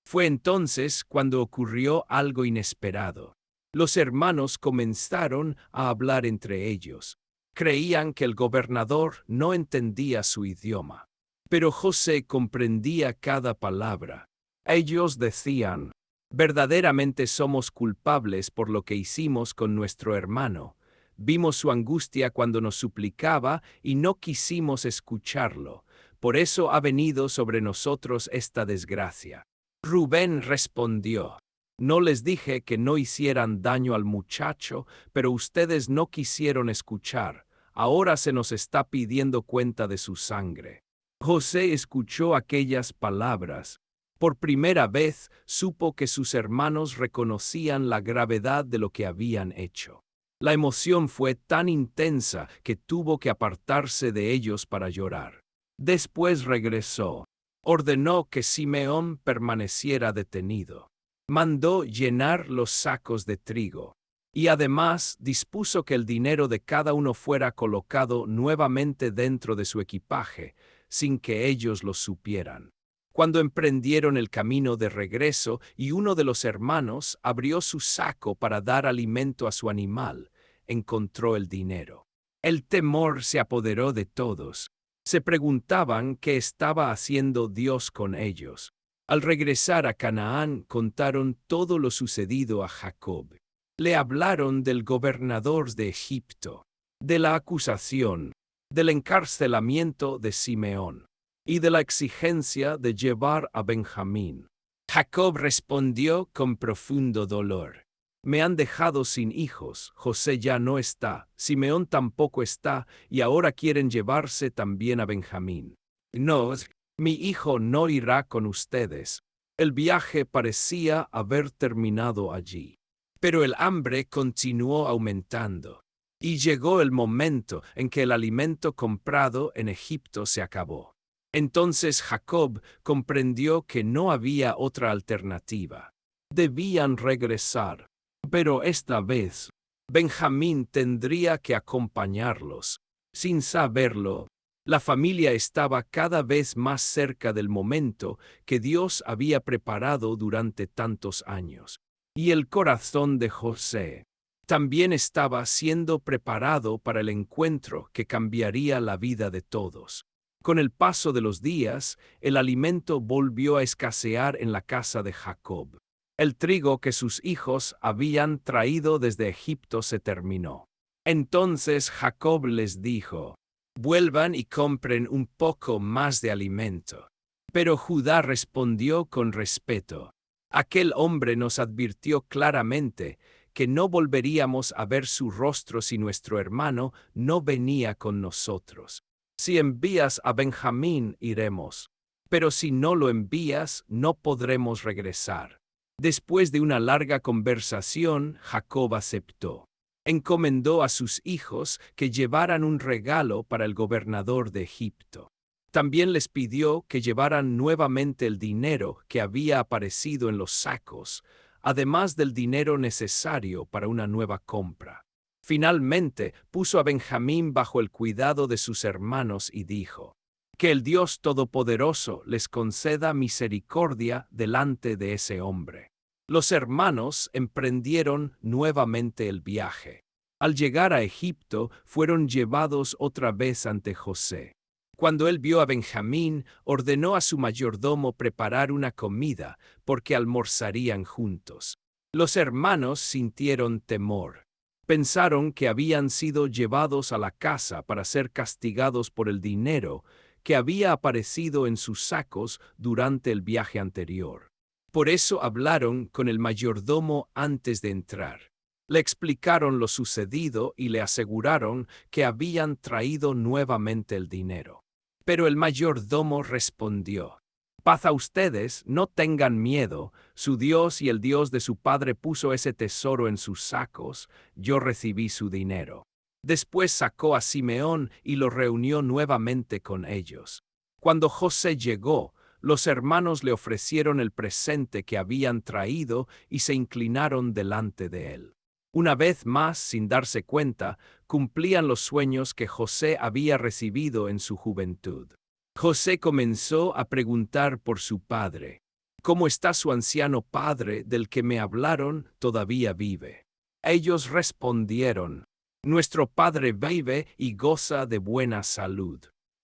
Fue entonces cuando ocurrió algo inesperado. Los hermanos comenzaron a hablar entre ellos. Creían que el gobernador no entendía su idioma, pero José comprendía cada palabra. Ellos decían: verdaderamente somos culpables por lo que hicimos con nuestro hermano. Vimos su angustia cuando nos suplicaba y no quisimos escucharlo. Por eso ha venido sobre nosotros esta desgracia. Rubén respondió: no les dije que no hicieran daño al muchacho, pero ustedes no quisieron escuchar. Ahora se nos está pidiendo cuenta de su sangre. José escuchó aquellas palabras. Por primera vez supo que sus hermanos reconocían la gravedad de lo que habían hecho. La emoción fue tan intensa que tuvo que apartarse de ellos para llorar. Después regresó. Ordenó que Simeón permaneciera detenido. Mandó llenar los sacos de trigo, y además dispuso que el dinero de cada uno fuera colocado nuevamente dentro de su equipaje, sin que ellos lo supieran. Cuando emprendieron el camino de regreso y uno de los hermanos abrió su saco para dar alimento a su animal, encontró el dinero. El temor se apoderó de todos. Se preguntaban qué estaba haciendo Dios con ellos. Al regresar a Canaán, contaron todo lo sucedido a Jacob. Le hablaron del gobernador de Egipto, de la acusación, del encarcelamiento de Simeón y de la exigencia de llevar a Benjamín. Jacob respondió con profundo dolor: Me han dejado sin hijos, José ya no está, Simeón tampoco está, y ahora quieren llevarse también a Benjamín. No, mi hijo no irá con ustedes. El viaje parecía haber terminado allí. Pero el hambre continuó aumentando. Y llegó el momento en que el alimento comprado en Egipto se acabó. Entonces Jacob comprendió que no había otra alternativa. Debían regresar. Pero esta vez, Benjamín tendría que acompañarlos. Sin saberlo, la familia estaba cada vez más cerca del momento que Dios había preparado durante tantos años. Y el corazón de José también estaba siendo preparado para el encuentro que cambiaría la vida de todos. Con el paso de los días, el alimento volvió a escasear en la casa de Jacob. El trigo que sus hijos habían traído desde Egipto se terminó. Entonces Jacob les dijo: vuelvan y compren un poco más de alimento. Pero Judá respondió con respeto: aquel hombre nos advirtió claramente que no volveríamos a ver su rostro si nuestro hermano no venía con nosotros. Si envías a Benjamín, iremos. Pero si no lo envías, no podremos regresar. Después de una larga conversación, Jacob aceptó. Encomendó a sus hijos que llevaran un regalo para el gobernador de Egipto. También les pidió que llevaran nuevamente el dinero que había aparecido en los sacos, además del dinero necesario para una nueva compra. Finalmente puso a Benjamín bajo el cuidado de sus hermanos y dijo: que el Dios Todopoderoso les conceda misericordia delante de ese hombre. Los hermanos emprendieron nuevamente el viaje. Al llegar a Egipto, fueron llevados otra vez ante José. Cuando él vio a Benjamín, ordenó a su mayordomo preparar una comida, porque almorzarían juntos. Los hermanos sintieron temor. Pensaron que habían sido llevados a la casa para ser castigados por el dinero que había aparecido en sus sacos durante el viaje anterior. Por eso hablaron con el mayordomo antes de entrar. Le explicaron lo sucedido y le aseguraron que habían traído nuevamente el dinero. Pero el mayordomo respondió: paz a ustedes, no tengan miedo, su Dios y el Dios de su padre puso ese tesoro en sus sacos, yo recibí su dinero. Después sacó a Simeón y lo reunió nuevamente con ellos. Cuando José llegó, los hermanos le ofrecieron el presente que habían traído y se inclinaron delante de él. Una vez más, sin darse cuenta, cumplían los sueños que José había recibido en su juventud. José comenzó a preguntar por su padre. ¿Cómo está su anciano padre del que me hablaron? ¿Todavía vive? Ellos respondieron: nuestro padre vive y goza de buena salud.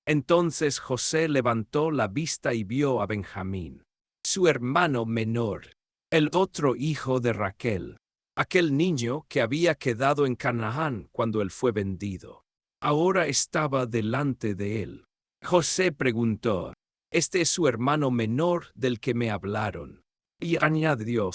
Entonces José levantó la vista y vio a Benjamín, su hermano menor, el otro hijo de Raquel, aquel niño que había quedado en Canaán cuando él fue vendido. Ahora estaba delante de él. José preguntó: ¿este es su hermano menor del que me hablaron? Y añadió: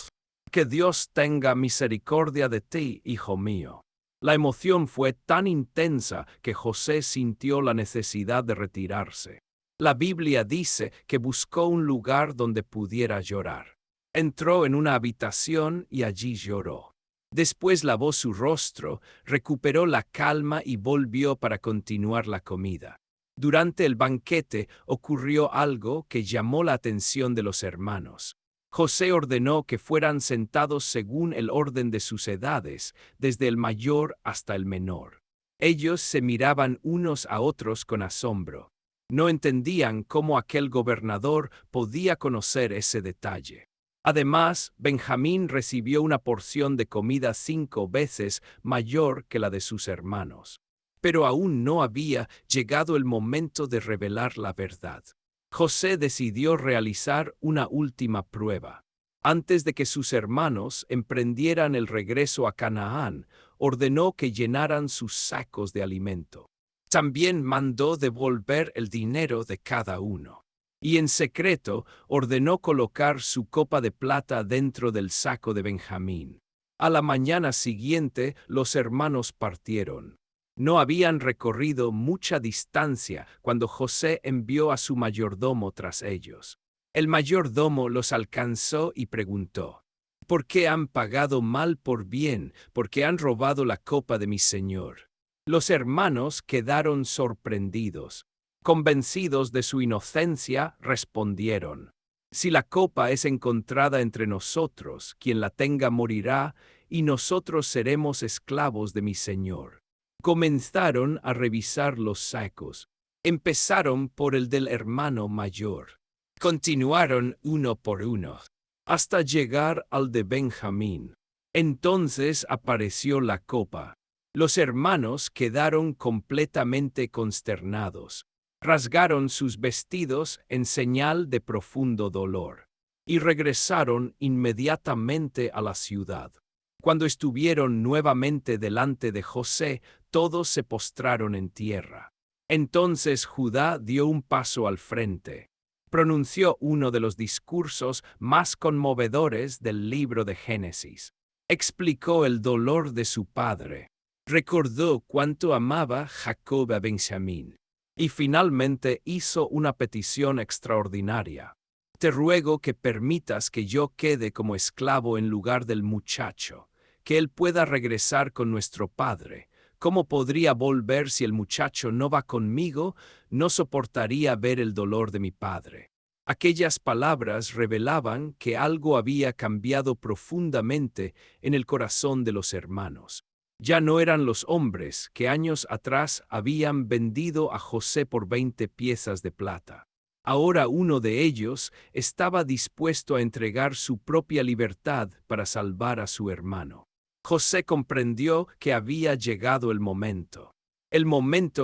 que Dios tenga misericordia de ti, hijo mío. La emoción fue tan intensa que José sintió la necesidad de retirarse. La Biblia dice que buscó un lugar donde pudiera llorar. Entró en una habitación y allí lloró. Después lavó su rostro, recuperó la calma y volvió para continuar la comida. Durante el banquete ocurrió algo que llamó la atención de los hermanos. José ordenó que fueran sentados según el orden de sus edades, desde el mayor hasta el menor. Ellos se miraban unos a otros con asombro. No entendían cómo aquel gobernador podía conocer ese detalle. Además, Benjamín recibió una porción de comida 5 veces mayor que la de sus hermanos. Pero aún no había llegado el momento de revelar la verdad. José decidió realizar una última prueba. Antes de que sus hermanos emprendieran el regreso a Canaán, ordenó que llenaran sus sacos de alimento. También mandó devolver el dinero de cada uno. Y en secreto ordenó colocar su copa de plata dentro del saco de Benjamín. A la mañana siguiente los hermanos partieron. No habían recorrido mucha distancia cuando José envió a su mayordomo tras ellos. El mayordomo los alcanzó y preguntó: ¿Por qué han pagado mal por bien? ¿Por qué han robado la copa de mi señor? Los hermanos quedaron sorprendidos. Convencidos de su inocencia, respondieron: Si la copa es encontrada entre nosotros, quien la tenga morirá, y nosotros seremos esclavos de mi señor. Comenzaron a revisar los sacos. Empezaron por el del hermano mayor. Continuaron uno por uno, hasta llegar al de Benjamín. Entonces apareció la copa. Los hermanos quedaron completamente consternados. Rasgaron sus vestidos en señal de profundo dolor, y regresaron inmediatamente a la ciudad. Cuando estuvieron nuevamente delante de José, todos se postraron en tierra. Entonces Judá dio un paso al frente. Pronunció uno de los discursos más conmovedores del libro de Génesis. Explicó el dolor de su padre. Recordó cuánto amaba Jacob a Benjamín. Y finalmente hizo una petición extraordinaria. Te ruego que permitas que yo quede como esclavo en lugar del muchacho, que él pueda regresar con nuestro padre. ¿Cómo podría volver si el muchacho no va conmigo? No soportaría ver el dolor de mi padre. Aquellas palabras revelaban que algo había cambiado profundamente en el corazón de los hermanos. Ya no eran los hombres que años atrás habían vendido a José por 20 piezas de plata. Ahora uno de ellos estaba dispuesto a entregar su propia libertad para salvar a su hermano. José comprendió que había llegado el momento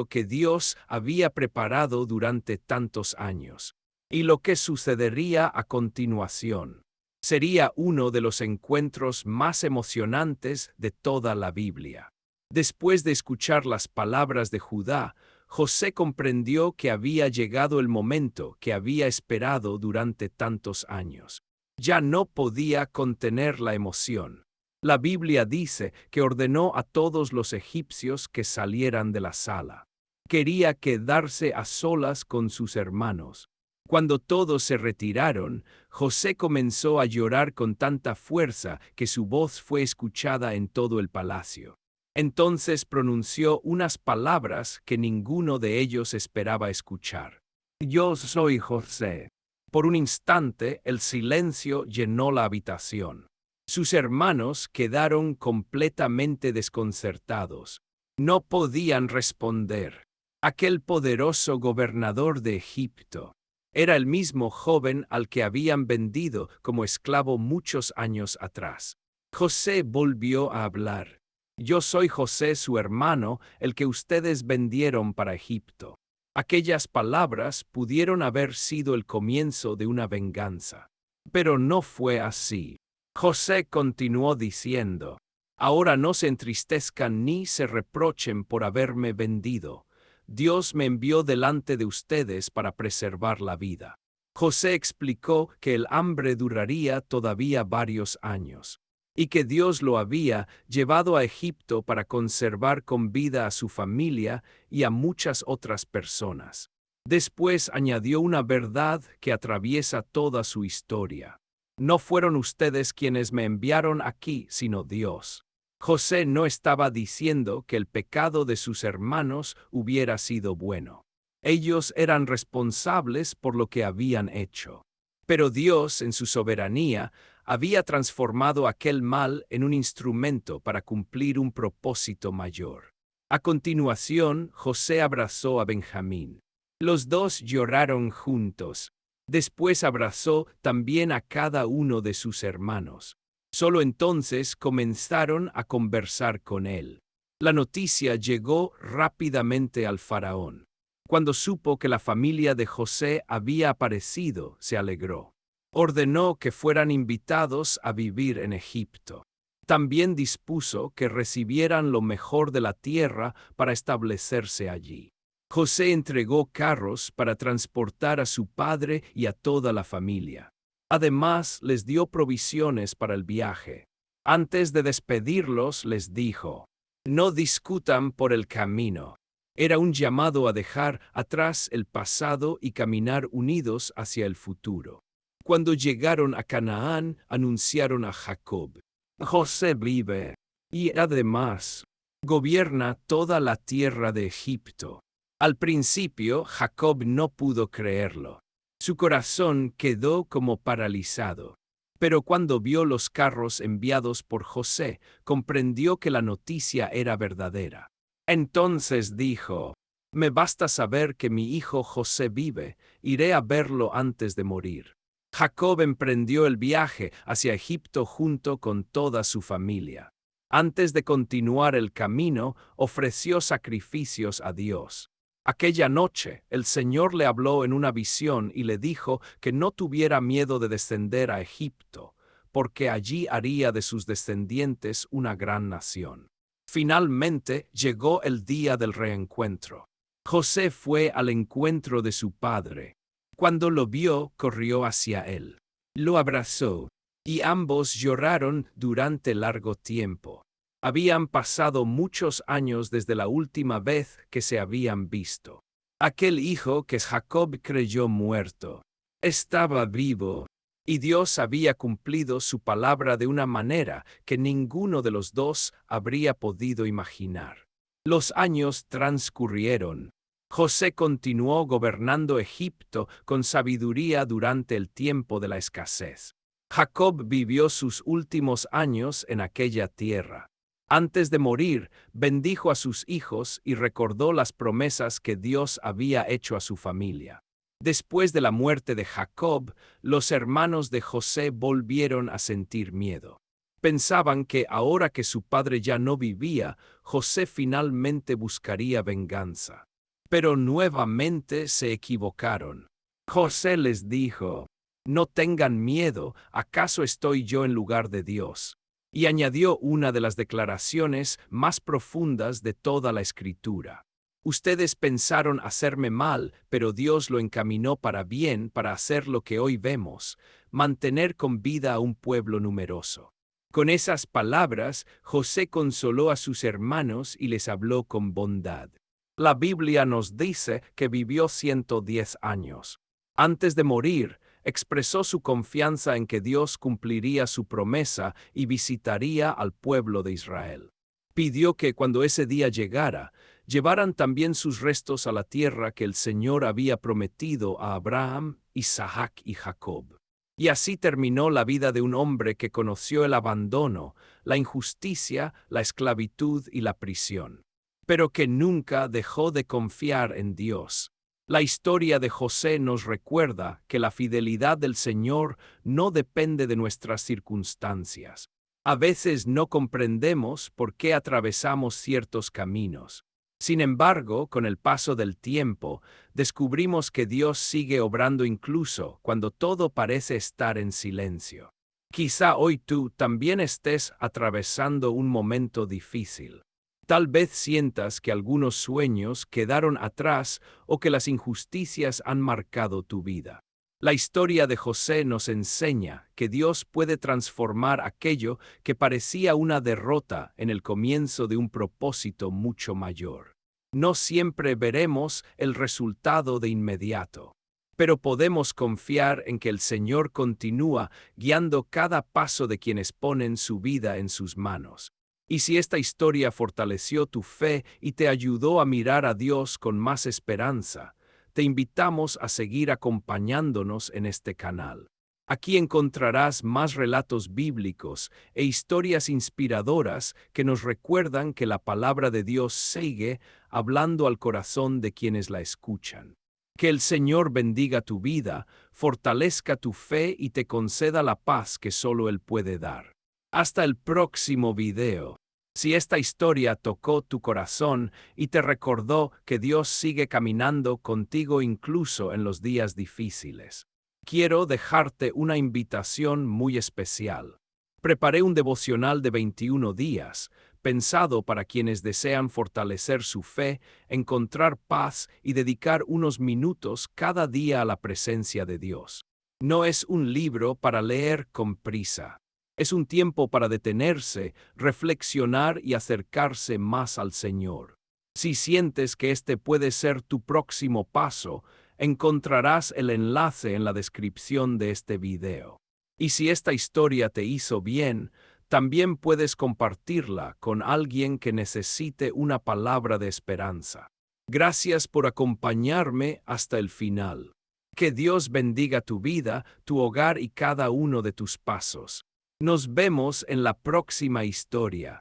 que Dios había preparado durante tantos años. Y lo que sucedería a continuación sería uno de los encuentros más emocionantes de toda la Biblia. Después de escuchar las palabras de Judá, José comprendió que había llegado el momento que había esperado durante tantos años. Ya no podía contener la emoción. La Biblia dice que ordenó a todos los egipcios que salieran de la sala. Quería quedarse a solas con sus hermanos. Cuando todos se retiraron, José comenzó a llorar con tanta fuerza que su voz fue escuchada en todo el palacio. Entonces pronunció unas palabras que ninguno de ellos esperaba escuchar. Yo soy José. Por un instante el silencio llenó la habitación. Sus hermanos quedaron completamente desconcertados. No podían responder. Aquel poderoso gobernador de Egipto era el mismo joven al que habían vendido como esclavo muchos años atrás. José volvió a hablar. Yo soy José, su hermano, el que ustedes vendieron para Egipto. Aquellas palabras pudieron haber sido el comienzo de una venganza. Pero no fue así. José continuó diciendo: Ahora no se entristezcan ni se reprochen por haberme vendido. Dios me envió delante de ustedes para preservar la vida. José explicó que el hambre duraría todavía varios años, y que Dios lo había llevado a Egipto para conservar con vida a su familia y a muchas otras personas. Después añadió una verdad que atraviesa toda su historia. No fueron ustedes quienes me enviaron aquí, sino Dios. José no estaba diciendo que el pecado de sus hermanos hubiera sido bueno. Ellos eran responsables por lo que habían hecho. Pero Dios, en su soberanía, había transformado aquel mal en un instrumento para cumplir un propósito mayor. A continuación, José abrazó a Benjamín. Los dos lloraron juntos. Después abrazó también a cada uno de sus hermanos. Solo entonces comenzaron a conversar con él. La noticia llegó rápidamente al faraón. Cuando supo que la familia de José había aparecido, se alegró. Ordenó que fueran invitados a vivir en Egipto. También dispuso que recibieran lo mejor de la tierra para establecerse allí. José entregó carros para transportar a su padre y a toda la familia. Además, les dio provisiones para el viaje. Antes de despedirlos les dijo: no discutan por el camino. Era un llamado a dejar atrás el pasado y caminar unidos hacia el futuro. Cuando llegaron a Canaán, anunciaron a Jacob: José vive, y además gobierna toda la tierra de Egipto. Al principio, Jacob no pudo creerlo. Su corazón quedó como paralizado. Pero cuando vio los carros enviados por José, comprendió que la noticia era verdadera. Entonces dijo: me basta saber que mi hijo José vive, iré a verlo antes de morir. Jacob emprendió el viaje hacia Egipto junto con toda su familia. Antes de continuar el camino, ofreció sacrificios a Dios. Aquella noche, el Señor le habló en una visión y le dijo que no tuviera miedo de descender a Egipto, porque allí haría de sus descendientes una gran nación. Finalmente llegó el día del reencuentro. José fue al encuentro de su padre. Cuando lo vio, corrió hacia él. Lo abrazó, y ambos lloraron durante largo tiempo. Habían pasado muchos años desde la última vez que se habían visto. Aquel hijo que Jacob creyó muerto estaba vivo, y Dios había cumplido su palabra de una manera que ninguno de los dos habría podido imaginar. Los años transcurrieron. José continuó gobernando Egipto con sabiduría durante el tiempo de la escasez. Jacob vivió sus últimos años en aquella tierra. Antes de morir, bendijo a sus hijos y recordó las promesas que Dios había hecho a su familia. Después de la muerte de Jacob, los hermanos de José volvieron a sentir miedo. Pensaban que ahora que su padre ya no vivía, José finalmente buscaría venganza. Pero nuevamente se equivocaron. José les dijo: no tengan miedo, ¿acaso estoy yo en lugar de Dios? Y añadió una de las declaraciones más profundas de toda la Escritura: ustedes pensaron hacerme mal, pero Dios lo encaminó para bien, para hacer lo que hoy vemos, mantener con vida a un pueblo numeroso. Con esas palabras, José consoló a sus hermanos y les habló con bondad. La Biblia nos dice que vivió 110 años. Antes de morir, expresó su confianza en que Dios cumpliría su promesa y visitaría al pueblo de Israel. Pidió que cuando ese día llegara, llevaran también sus restos a la tierra que el Señor había prometido a Abraham, Isaac y Jacob. Y así terminó la vida de un hombre que conoció el abandono, la injusticia, la esclavitud y la prisión, pero que nunca dejó de confiar en Dios. La historia de José nos recuerda que la fidelidad del Señor no depende de nuestras circunstancias. A veces no comprendemos por qué atravesamos ciertos caminos. Sin embargo, con el paso del tiempo, descubrimos que Dios sigue obrando incluso cuando todo parece estar en silencio. Quizá hoy tú también estés atravesando un momento difícil. Tal vez sientas que algunos sueños quedaron atrás o que las injusticias han marcado tu vida. La historia de José nos enseña que Dios puede transformar aquello que parecía una derrota en el comienzo de un propósito mucho mayor. No siempre veremos el resultado de inmediato, pero podemos confiar en que el Señor continúa guiando cada paso de quienes ponen su vida en sus manos. Y si esta historia fortaleció tu fe y te ayudó a mirar a Dios con más esperanza, te invitamos a seguir acompañándonos en este canal. Aquí encontrarás más relatos bíblicos e historias inspiradoras que nos recuerdan que la palabra de Dios sigue hablando al corazón de quienes la escuchan. Que el Señor bendiga tu vida, fortalezca tu fe y te conceda la paz que solo Él puede dar. Hasta el próximo video. Si esta historia tocó tu corazón y te recordó que Dios sigue caminando contigo incluso en los días difíciles, quiero dejarte una invitación muy especial. Preparé un devocional de 21 días, pensado para quienes desean fortalecer su fe, encontrar paz y dedicar unos minutos cada día a la presencia de Dios. No es un libro para leer con prisa. Es un tiempo para detenerse, reflexionar y acercarse más al Señor. Si sientes que este puede ser tu próximo paso, encontrarás el enlace en la descripción de este video. Y si esta historia te hizo bien, también puedes compartirla con alguien que necesite una palabra de esperanza. Gracias por acompañarme hasta el final. Que Dios bendiga tu vida, tu hogar y cada uno de tus pasos. Nos vemos en la próxima historia.